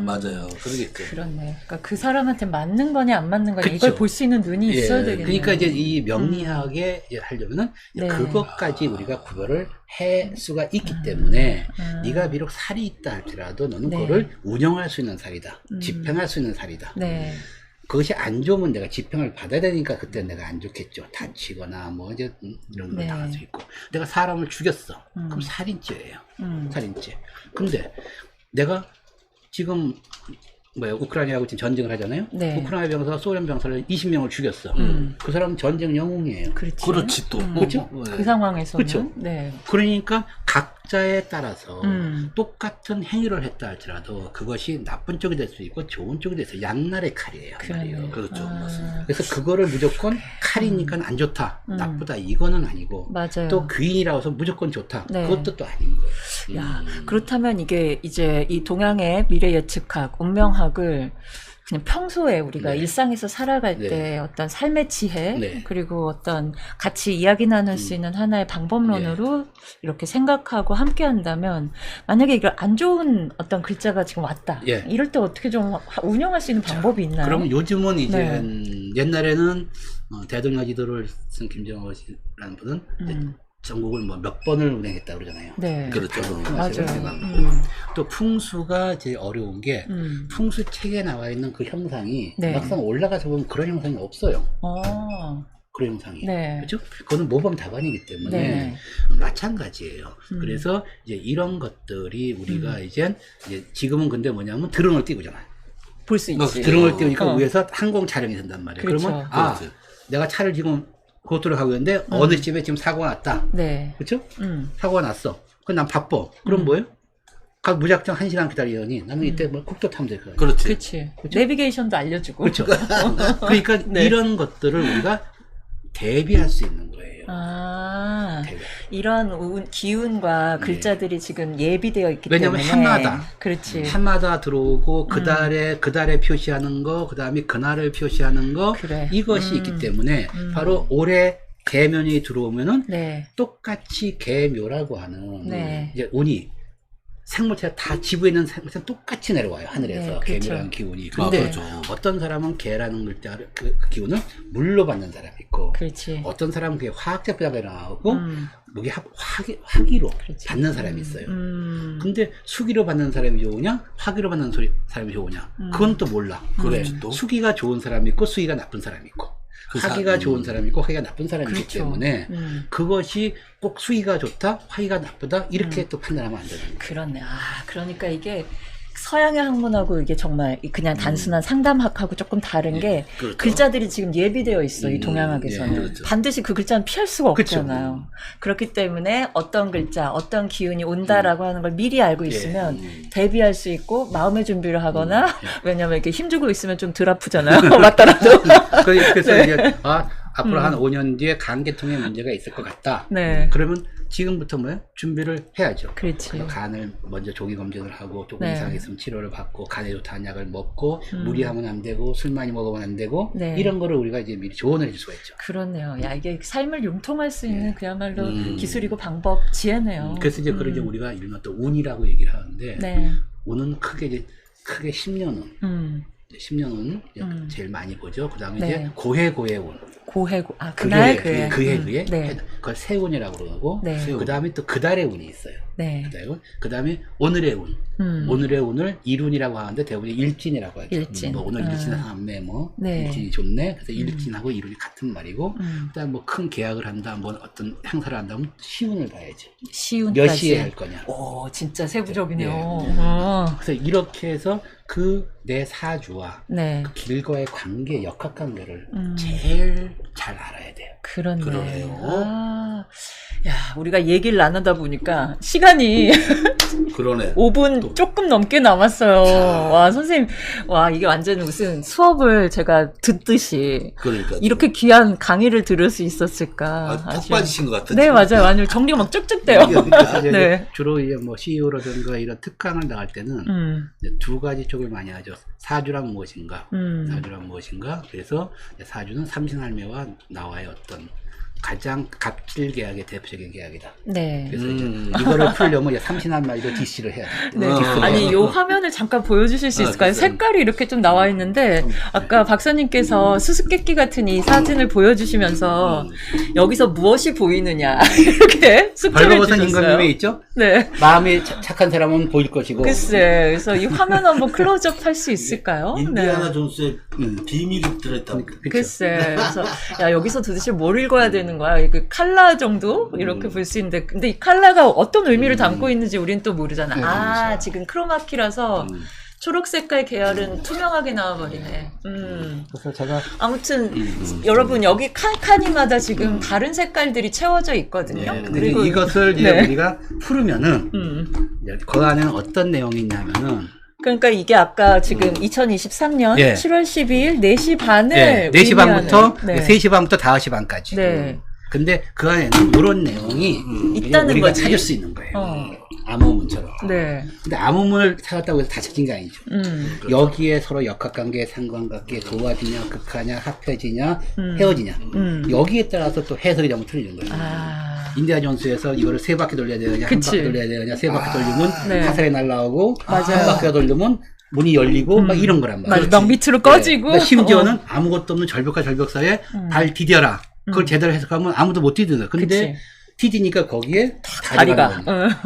맞아요. 그러겠죠. 그렇네요. 그러니까 그 사람한테 맞는 거냐 안 맞는 거냐 그쵸. 이걸 볼 수 있는 눈이 예, 있어야 되겠네요. 그러니까 이제 이 명리학에 하려면은 네. 그것까지 우리가 구별을 할 수가 있기 때문에 네가 비록 살이 있다 할지라도 너는 네. 그거를 운영할 수 있는 살이다. 집행할 수 있는 살이다. 네. 그것이 안 좋으면 내가 집행을 받아야 되니까 그때 내가 안 좋겠죠. 다치거나 뭐 이제 이런 걸 네. 당할 수 있고. 내가 사람을 죽였어. 그럼 살인죄예요. 살인죄. 근데 내가 지금 우크라이나하고 지금 전쟁을 하잖아요. 네. 우크라이나 병사, 소련 병사를 20명을 죽였어. 그 사람은 전쟁 영웅이에요. 그렇지. 그렇지 또. 그렇죠? 그 상황에서는 그쵸. 네. 그러니까 각자에 따라서 음. 똑같은 행위를 했다 할지라도 그것이 나쁜 쪽이 될 수 있고 좋은 쪽이 될 수 있어요. 양날의 칼이에요. 한 그러네요. 말이에요. 그렇죠. 그래서 그거를 무조건 칼이니까 안 좋다, 나쁘다 이거는 아니고 맞아요. 또 귀인이라고 해서 무조건 좋다 네. 그것도 또 아닌 거예요. 야, 그렇다면 이게 이제 이 동양의 미래 예측학, 운명학을 그냥 평소에 우리가 네. 일상에서 살아갈 네. 때 어떤 삶의 지혜, 네. 그리고 어떤 같이 이야기 나눌 수 있는 하나의 방법론으로 이렇게 생각하고 함께 한다면, 만약에 이걸 안 좋은 어떤 글자가 지금 왔다. 예. 이럴 때 어떻게 좀 운영할 수 있는 방법이 있나요? 그럼 요즘은 이제 네. 옛날에는 대동여 지도를 쓴 김정호라는 분은 이제 전국을 뭐 몇 번을 운행했다 그러잖아요. 네. 그렇죠. 맞아요. 또 풍수가 제일 어려운 게 풍수 책에 나와 있는 그 형상이 네. 막상 올라가서 보면 그런 형상이 없어요. 어. 그런 형상이. 네. 그렇죠? 그거는 모범 답안이기 때문에 네. 마찬가지예요. 그래서 이제 이런 것들이 우리가 이제 지금은 근데 뭐냐면 드론을 띄우잖아요. 볼 수 있지. 드론을 띄우니까 어. 위에서 항공 촬영이 된단 말이에요. 그렇죠. 그러면 그렇지. 내가 차를 지금 고속도로 가고 있는데 어느 집에 지금 사고가 났다. 네. 그렇죠? 사고가 났어. 그럼 난 바빠. 그럼 뭐예요? 각 무작정 1시간 기다리더니 나는 이때 뭐 국도 타면 될 거야. 그렇지. 그렇지. 내비게이션도 알려주고. 그렇죠. 그러니까 네. 이런 것들을 우리가 대비할 수 있는 거예요. 아, 대비. 이런 기운과 글자들이 지금 예비되어 있기 왜냐면 때문에. 해마다. 그렇지. 해마다 들어오고 그달에 표시하는 거, 그다음에 그날을 표시하는 거 그래. 이것이 있기 때문에 바로 올해 개면이 들어오면은 네. 똑같이 개묘라고 하는 네. 이제 운이 생물체가 다 지구에 있는 생물체는 똑같이 내려와요 하늘에서 네, 그렇죠. 개묘라는 기운이. 근데 그렇죠. 어떤 사람은 개라는 글자를 그 기운을 물로 받는 사람이 있고 그렇지. 어떤 사람은 그게 화학적 분야가 나오고 무기 화기로 그렇지. 받는 사람이 있어요. 음. 근데 수기로 받는 사람이 좋으냐 화기로 받는 사람이 좋으냐 그건 또 몰라. 왜? 그렇지, 또. 수기가 좋은 사람이 있고 수기가 나쁜 사람이 있고 화기가 좋은 사람이 있고 화기가 나쁜 사람이 있기 그렇죠. 때문에 그것이 꼭 수기가 좋다 화기가 나쁘다 이렇게 또 판단하면 안 되는 거예요. 그렇네. 아, 그러니까 이게 서양의 학문하고 이게 정말 그냥 단순한 상담학하고 조금 다른 게 그렇죠. 글자들이 지금 예비되어 있어, 이 동양학에서는. 예, 그렇죠. 반드시 그 글자는 피할 수가 그쵸. 없잖아요. 그렇기 때문에 어떤 글자, 어떤 기운이 온다라고 하는 걸 미리 알고 있으면 대비할 수 있고 마음의 준비를 하거나 왜냐면 이렇게 힘주고 있으면 좀 덜 아프잖아요. 맞더라도. 그래서 네. 이제 앞으로 한 5년 뒤에 간계통에 문제가 있을 것 같다. 네. 그러면 지금부터 뭐예요? 준비를 해야죠. 그렇지. 그래서 간을 먼저 조기 검진을 하고 조금 네. 이상이 있으면 치료를 받고 간에 좋다는 약을 먹고 무리하면 안 되고 술 많이 먹으면 안 되고 네. 이런 거를 우리가 이제 미리 조언을 해줄 수가 있죠. 그렇네요. 야, 이게 삶을 융통할 수 있는 그야말로 기술이고 방법, 지혜네요. 그래서 이제 그걸 이제 우리가 일명 또 운이라고 얘기를 하는데 네. 운은 크게 10년은 10년은 제일 많이 보죠. 그 다음에 네. 이제 고해운. 고해고 그날 그해, 그해. 네. 그걸 세운이라고 그러고, 네. 그 다음에 또 그달의 운이 있어요. 네. 그 다음에 오늘의 운. 오늘의 운을 일운이라고 하는데 대부분 일진이라고 하죠. 일진. 뭐 오늘 일진은 한매 뭐 네. 일진이 좋네. 그래서 일진하고 일운이 같은 말이고, 그다음 뭐 큰 계약을 한다, 뭐 어떤 행사를 한다면 시운을 봐야지. 시운까지. 몇 시에 할 거냐. 오, 진짜 세부적이네요. 네. 그래서 이렇게 해서 그 내 사주와 네. 그 길과의 관계, 역학관계를 제일 잘 알아야 돼요. 그렇네. 그러네요. 아, 야, 우리가 얘기를 나누다 보니까 시간이 그러네. 5분 조금 넘게 남았어요. 와, 선생님, 와, 이게 완전 무슨 수업을 제가 듣듯이 그러니까. 이렇게 귀한 강의를 들을 수 있었을까. 푹 빠지신 것 같아. 네, 맞아요. 완전 정리가 막 쭉쭉 돼요. 그래서 이제 네. 주로 이제 뭐 CEO라든가 이런 특강을 나갈 때는 이제 두 가지 쪽을 많이 하죠. 사주란 무엇인가? 사주란 무엇인가? 그래서 이제 사주는 삼신할매와 나와의 어떤 가장 갑질 계약의 대표적인 계약이다. 네. 그래서 이제 이거를 풀려면 이제 삼신할매로 DC를 해야 돼. 네. 아니, 요 화면을 잠깐 보여주실 수 있을까요? 글쎄요. 색깔이 이렇게 좀 나와 있는데, 아까 박사님께서 수수께끼 같은 이 사진을 보여주시면서, 여기서 무엇이 보이느냐, 이렇게 숙제를 벌거벗은 주셨어요. 임금님에 있죠? 네. 마음이 착한 사람은 보일 것이고. 글쎄, 그래서 이 화면 한번 클로즈업 할 수 있을까요? 인디아나 네. 존스의 비밀이 들어있다. 그쵸? 글쎄, 그래서, 야, 여기서 도대체 뭘 읽어야 되는 거야? 그 칼라 정도? 이렇게 볼 수 있는데, 근데 이 칼라가 어떤 의미를 담고 있는지 우리는 또 모르잖아. 네, 아, 모르죠. 지금 크로마키라서, 초록 색깔 계열은 투명하게 나와버리네. 그래서 제가 아무튼 여러분 여기 칸칸이마다 지금 다른 색깔들이 채워져 있거든요. 근데 이제 이것을 이제 네. 우리가 풀으면은 이제 그 안에는 어떤 내용이 있냐면은 그러니까 이게 아까 지금 2023년 예. 7월 12일 4시 반을 네, 4시 의미하는, 반부터 네. 3시 반부터 5시 반까지. 네. 근데 그 안에는 이런 내용이 있다는 우리가 거지. 찾을 수 있는 거예요. 어. 암호문처럼. 네. 근데 암호문을 찾았다고 해서 다 찾은 게 아니죠. 그렇죠. 여기에 서로 역학관계, 상관관계, 도화지냐, 극하냐, 합해지냐, 헤어지냐. 여기에 따라서 또 해석이 좀 틀리는 거예요. 아. 인디아 존스에서 이거를 3바퀴 돌려야 되느냐, 한 그치. 바퀴 돌려야 되느냐, 3바퀴 돌리면 네. 화살이 날라오고, 맞아요. 한 바퀴 돌리면 문이 열리고, 막 이런 거란 말이에요. 막 밑으로 꺼지고. 그러니까 심지어는 아무것도 없는 절벽과 절벽 사이에 발 디뎌라. 그걸 제대로 해석하면 아무도 못 디디는. 근데 그치. 디디니까 거기에 다리가.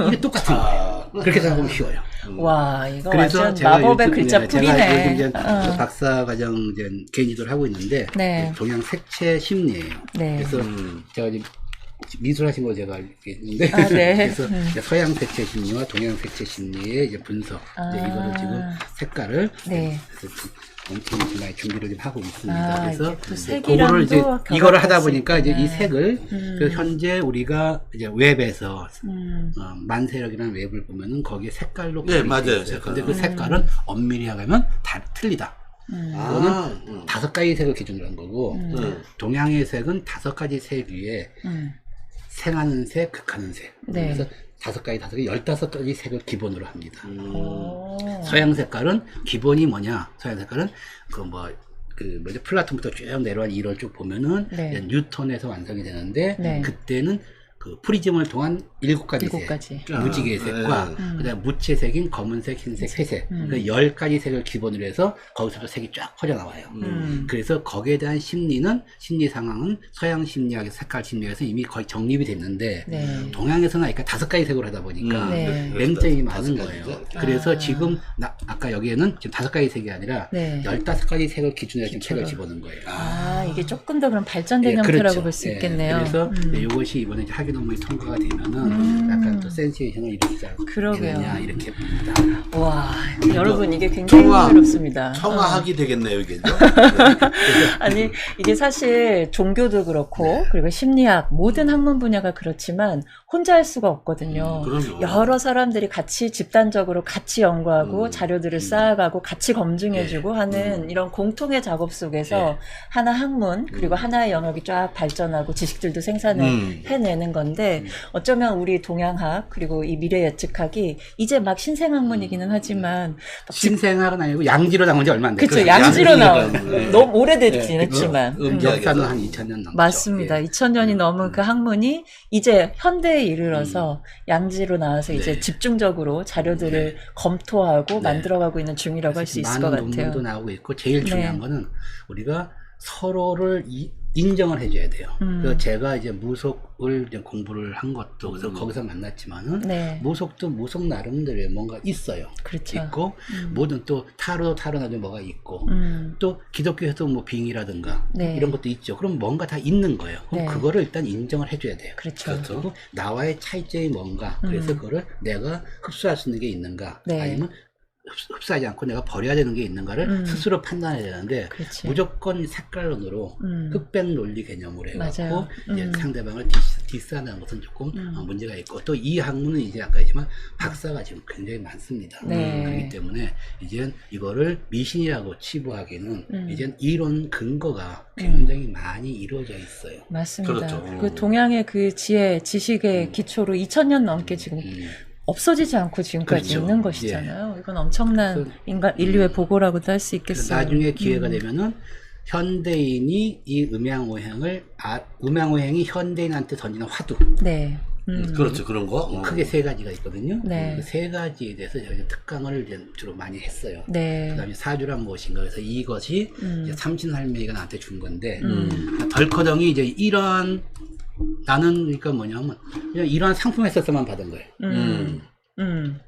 이게 똑같은 거예요. 그렇게 생각하면 쉬워요. 와, 이거 그래서 완전 제가 마법의 요즘, 글자 제가 풀이네. 요즘 이제 박사 과정 이제 개인지도를 하고 있는데 네. 동양 색채 심리예요. 네. 그래서 제가 이제 미술하신 거 제가 알겠는데 아, 네. 그래서 이제 서양 색채 심리와 동양 색채 심리의 이제 분석 이제 이거를 지금 색깔을 네. 그래서 엄청 많이 준비를 좀 하고 있습니다. 아, 그래서 이게 또 이제 색이랑도 그거를 이제 결합할 이거를 하다 수 보니까 이제 이 있구나. 색을 그 현재 우리가 이제 웹에서 만세력이라는 웹을 보면은 거기에 색깔로 네, 구분이 맞아요. 돼 있어요. 색깔. 근데 그 색깔은 엄밀히 하면 다 틀리다. 그거는 5가지 색을 기준으로 한 거고 동양의 색은 5가지 색 위에 생하는 색, 극하는 색. 네. 그래서 5가지, 15가지 색을 기본으로 합니다. 오. 서양 색깔은 기본이 뭐냐? 서양 색깔은 뭐지? 플라톤부터 쭉 내려온 이걸 쭉 보면은 네. 이제 뉴턴에서 완성이 되는데 네. 그때는 그 프리즘을 통한 7가지 색, 7가지. 무지개의 색과 그다음 무채색인 검은색, 흰색, 회색, 그 10가지 색을 기본으로 해서 거기서도 색이 쫙 퍼져 나와요. 그래서 거기에 대한 심리는 심리 상황은 서양 심리학의 색깔 심리학에서 이미 거의 정립이 됐는데 네. 동양에서는 아까 5가지 색으로 하다 보니까 네. 맹점이 다섯 많은 가지죠. 거예요. 그래서 지금 아까 여기에는 지금 5가지 색이 아니라 네. 15가지 색을 기준으로 지금 기초로. 색을 집어넣은 거예요. 아, 이게 조금 더 그럼 발전된 예, 형태라고 그렇죠. 볼 수 예, 있겠네요. 그래서 이것이 이번에 이제 학위 논문이 통과가 되면은 약간 또 센세이션을 일으키지 그러게요. 않느냐 이렇게 봅니다. 와, 여러분 이게 굉장히 청아- 흥미롭습니다. 청아학이 되겠네요, 이게. 아니, 이게 사실 종교도 그렇고, 그리고 심리학, 모든 학문 분야가 그렇지만, 혼자 할 수가 없거든요. 그럼요. 여러 사람들이 같이 집단적으로 같이 연구하고, 자료들을 쌓아가고, 같이 검증해주고 하는 이런 공통의 작업 속에서 하나 학문, 그리고 하나의 영역이 쫙 발전하고, 지식들도 생산을 해내는 건데, 어쩌면 우리 동양학, 그리고 이 미래 예측학이 이제 막 신생학문이기는 하지만, 막 신생학은 아니고 양지로 나온 지 얼마 안 됐어요. 그쵸, 양지로 나온. 양지로 너무 오래되긴 했지만. 역사는 한 2000년 넘죠. 맞습니다. 예. 2000년이 넘은 그 학문이 이제 현대에 이르러서 양지로 나와서 이제 집중적으로 자료들을 검토하고 만들어가고 있는 중이라고 할 수 있을 것 많은 같아요. 논문도 나오고 있고 제일 중요한 네. 거는 우리가 서로를 인정을 해줘야 돼요. 그래서 제가 이제 무속을 이제 공부를 한 것도 그래서 거기서 만났지만은 네. 무속도 무속 나름대로의 뭔가 있어요. 그렇죠. 있고 모든 또 타로나도 뭐가 있고 또 기독교에도 뭐 빙이라든가 네. 이런 것도 있죠. 그럼 뭔가 다 있는 거예요. 그럼 네. 그거를 일단 인정을 해줘야 돼요. 그렇죠. 그리고 나와의 차이점이 뭔가 그래서 그거를 내가 흡수할 수 있는 게 있는가 네. 아니면 흡수하지 않고 내가 버려야 되는 게 있는가를 스스로 판단해야 되는데 그렇지. 무조건 색깔론으로 흑백 논리 개념으로 해갖고 맞아요. 이제 상대방을 디스하는 것은 조금 문제가 있고 또 이 학문은 이제 아까 했지만 박사가 지금 굉장히 많습니다. 네. 그렇기 때문에 이제 이거를 미신이라고 치부하기는 이제 이론 근거가 굉장히 많이 이루어져 있어요. 맞습니다. 그렇죠. 그 동양의 그 지혜, 지식의 기초로 2000년 넘게 지금 없어지지 않고 지금까지 그렇죠. 있는 것이잖아요. 이건 엄청난 인류의 보고라고도 할 수 있겠어요. 나중에 기회가 되면은 현대인이 이 음양오행이 현대인한테 던지는 화두 네. 그렇죠. 그런 거. 크게 세 가지가 있거든요. 네. 그 세 가지에 대해서 저희가 특강을 이제 주로 많이 했어요. 네. 그다음에 사주란 무엇인가 그래서 이것이 이제 삼신할매가 나한테 준 건데 덜커덩이 이제 이런 나는 그러니까 뭐냐면 그냥 이러한 상품 에서만 받은 거예요.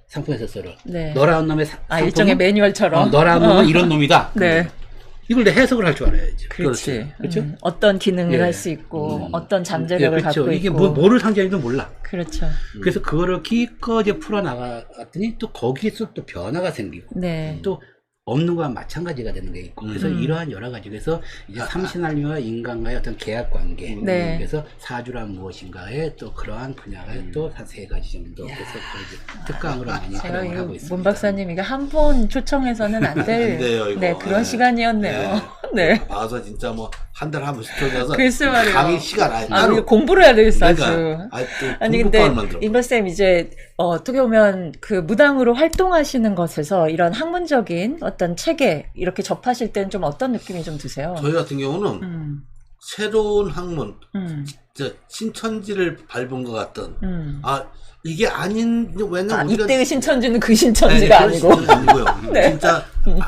상품 에서를 네. 너라는 놈의 상품은 일종의 매뉴얼처럼. 너라는 놈은 이런 놈이다. 네. 이걸 내 해석을 할 줄 알아야지. 그렇지. 그렇죠? 어떤 기능을 예. 할 수 있고, 어떤 잠재력을 예, 그렇죠. 갖고 이게 있고. 뭐를 상징하는지도 몰라. 그렇죠. 그래서 그거를 기꺼이 풀어나갔더니 또 거기에서 또 변화가 생기고 네. 또 없는 거와 마찬가지가 되는 게 있고 그래서 이러한 여러 가지 그래서 이제 삼신할미와 인간과의 어떤 계약 관계 네. 그래서 사주란 무엇인가에 또 그러한 분야에 또 한 세 가지 정도 그래서 그걸 이제 특강으로 많이 제가 활용을 하고 문 있습니다. 박사님 이게 한 번 초청해서는 안 될 돼요, 이거. 네, 그런 네. 시간이었네요. 네. 와서 진짜 뭐 한 달 한 번씩 들어가서 글쎄 말이에요. 강의 시간 아니 아, 따로. 이거 공부를 해야 되겠어, 아주. 그러니까, 아니, 근데, 임박쌤 이제, 어떻게 보면 그 무당으로 활동하시는 것에서 이런 학문적인 어떤 체계, 이렇게 접하실 때는 좀 어떤 느낌이 좀 드세요? 저희 같은 경우는 새로운 학문, 신천지를 밟은 것 같던, 이게 아닌, 왜냐면 우리가. 이때의 신천지는 그 신천지가 아니고. 아니고요. 네. 진짜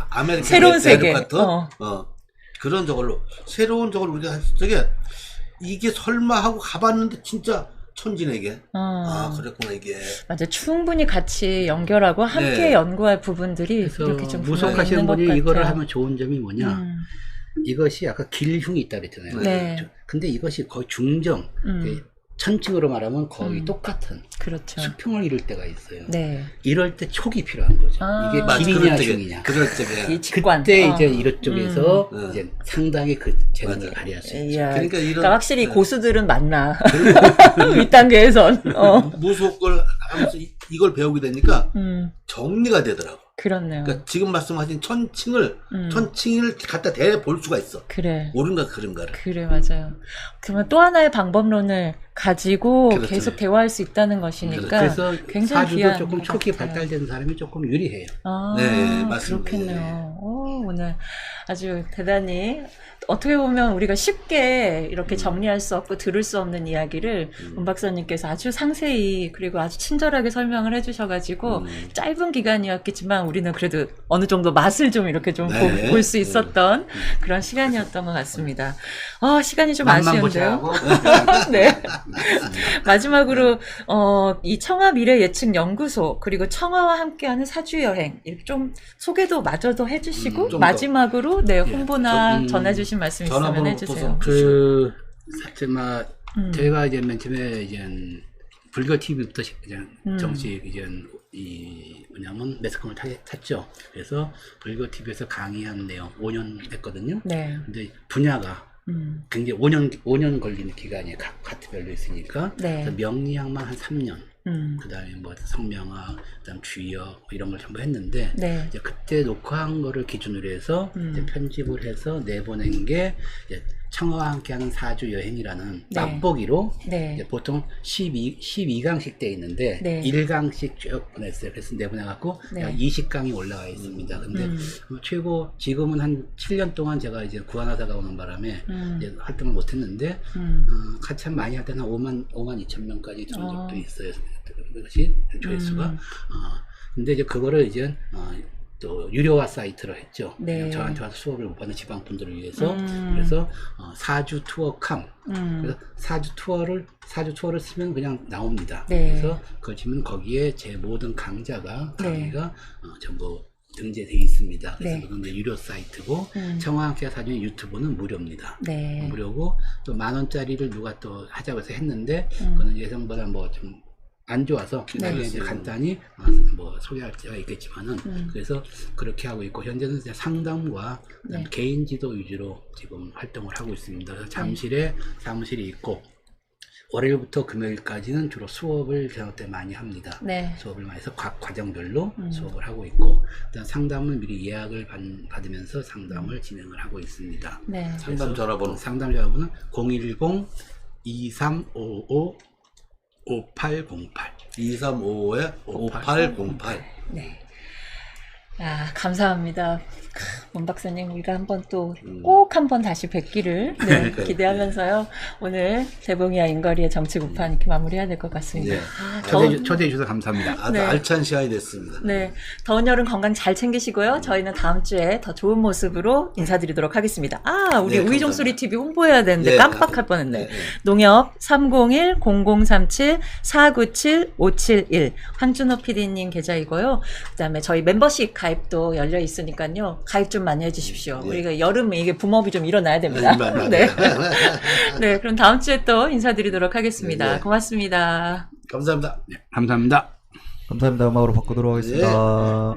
아메리칸 새로운 세계. 같은 그런 저걸로 새로운 저걸 우리가 했을 적에 이게 설마 하고 가봤는데 진짜 천지네 이게. 그랬구나 이게. 맞아, 충분히 같이 연결하고 함께 네. 연구할 부분들이 그래서 이렇게 좀 분명히 무속하시는 있는 것 분이 같아요. 이거를 하면 좋은 점이 뭐냐 이것이 아까 길흉이 있다 그랬잖아요. 네. 근데 이것이 거의 중정 천칭으로 말하면 거의 똑같은 그렇죠. 수평을 이룰 때가 있어요. 네. 이럴 때 촉이 필요한 거죠. 이게 맞아, 길이냐 그럴 적에, 흉이냐. 그럴 적에. 이 직관. 그때 이제 이런 쪽에서 음. 이제 상당히 그 재능을 맞아요. 발휘할 수 있죠. 이야, 그러니까 이런- 그러니까 확실히 네. 고수들은 많나. 윗단계에선. 무속을 하면서 이걸 배우게 되니까 정리가 되더라고. 그렇네요. 그러니까 지금 말씀하신 천칭을 갖다 대 볼 수가 있어. 그래. 옳은가 그른가를. 그래, 맞아요. 그러면 또 하나의 방법론을 가지고 그렇죠. 계속 대화할 수 있다는 것이니까 그래서 굉장히 사주도 귀한 조금 것 촉이 같아요. 발달된 사람이 조금 유리해요. 아, 네, 맞습니다. 그렇겠네요. 오늘 아주 대단히 어떻게 보면 우리가 쉽게 이렇게 정리할 수 없고 들을 수 없는 이야기를 문 박사님께서 아주 상세히 그리고 아주 친절하게 설명을 해주셔가지고 짧은 기간이었겠지만 우리는 그래도 어느 정도 맛을 좀 이렇게 좀 네. 볼 수 있었던 그런 시간이었던 것 같습니다. 시간이 좀 맛만 아쉬운데요. 보자고. 네. 마지막으로 이 청아 미래 예측 연구소 그리고 청아와 함께하는 사주 여행 이렇게 좀 소개도 마저도 해주시고 좀 더. 마지막으로 네 홍보나 저- 전해주신 말씀 있으면 전화번호 해주세요. 붙어서. 정말 제가 이제 맨 처음에 이제 불교 TV부터 이제 정식 이제 이 뭐냐면 매스컴을 탔죠. 그래서 불교 TV에서 강의한 내용 5년 했거든요. 네. 근데 분야가 굉장히 5년 걸리는 기간이 각 파트별로 있으니까 네. 그래서 명리학만 한 3년 그다음에 뭐 성명학, 그다음 주의어 뭐 이런 걸 전부 했는데 네. 이제 그때 녹화한 거를 기준으로 해서 이제 편집을 해서 내보낸 게 이제 청아와 함께하는 사주 여행이라는 네. 맛보기로 네. 이제 보통 12강씩 돼 있는데 네. 1강씩 쭉 보냈어요. 그래서 내보내갖고 네. 20강이 올라와 있습니다. 근데 최고 지금은 한 7년 동안 제가 이제 구한하다가 오는 바람에 이제 활동을 못했는데 같이 한 많이 할 때는 5만 2천 명까지 준 적도 있어요. 그것이 조회수가. 근데 이제 그거를 이제 또 유료화 사이트로 했죠. 네. 저한테 와서 수업을 못 받는 지방 분들을 위해서. 그래서 사주 투어 캄. 그래서 사주 투어를 쓰면 그냥 나옵니다. 네. 그래서 그걸 치면 거기에 제 모든 강좌가 네. 강의가 전부 등재되어 있습니다. 그래서 네. 그건 이제 유료 사이트고 청와학교 사전 유튜브는 무료입니다. 네. 무료고 또 10,000원짜리를 누가 또 하자고 해서 했는데 그거는 예상보다 뭐 좀 안 좋아서 네. 나중에 이제 간단히 뭐 소개할 때가 있겠지만은 그래서 그렇게 하고 있고 현재는 이제 상담과 네. 개인 지도 위주로 지금 활동을 하고 있습니다. 그래서 잠실에 사무실이 있고 월요일부터 금요일까지는 주로 수업을 저녁 때 많이 합니다. 네. 수업을 많이 해서 각 과정별로 수업을 하고 있고 일단 상담을 미리 예약을 받으면서 상담을 진행을 하고 있습니다. 네. 상담 전화번호. 상담 전화번호는 010-2355-5808 2355에 5808. 네. 아, 감사합니다. 문 박사님, 우리가 한번 또 꼭 한번 다시 뵙기를 네, 기대하면서요. 오늘 대봉이와 인거리의 정치 구판 이렇게 마무리해야 될 것 같습니다. 네. 아, 초대해 주셔서 감사합니다. 아주 네. 알찬 시간이 됐습니다. 네, 더운 여름 건강 잘 챙기시고요. 저희는 다음 주에 더 좋은 모습으로 인사드리도록 하겠습니다. 아, 우리 네, 우이종소리 TV 홍보해야 되는데 네, 깜빡할 뻔했네. 네, 네. 농협 301-0037-497-571 황준호 PD님 계좌이고요. 그다음에 저희 멤버십 가입도 열려 있으니까요. 가입 좀 많이 해주십시오. 네. 우리가 여름에 이게 붐업이 좀 일어나야 됩니다. 네. 네, 그럼 다음 주에 또 인사드리도록 하겠습니다. 네. 고맙습니다. 감사합니다. 감사합니다. 감사합니다. 음악으로 바꾸도록 하겠습니다.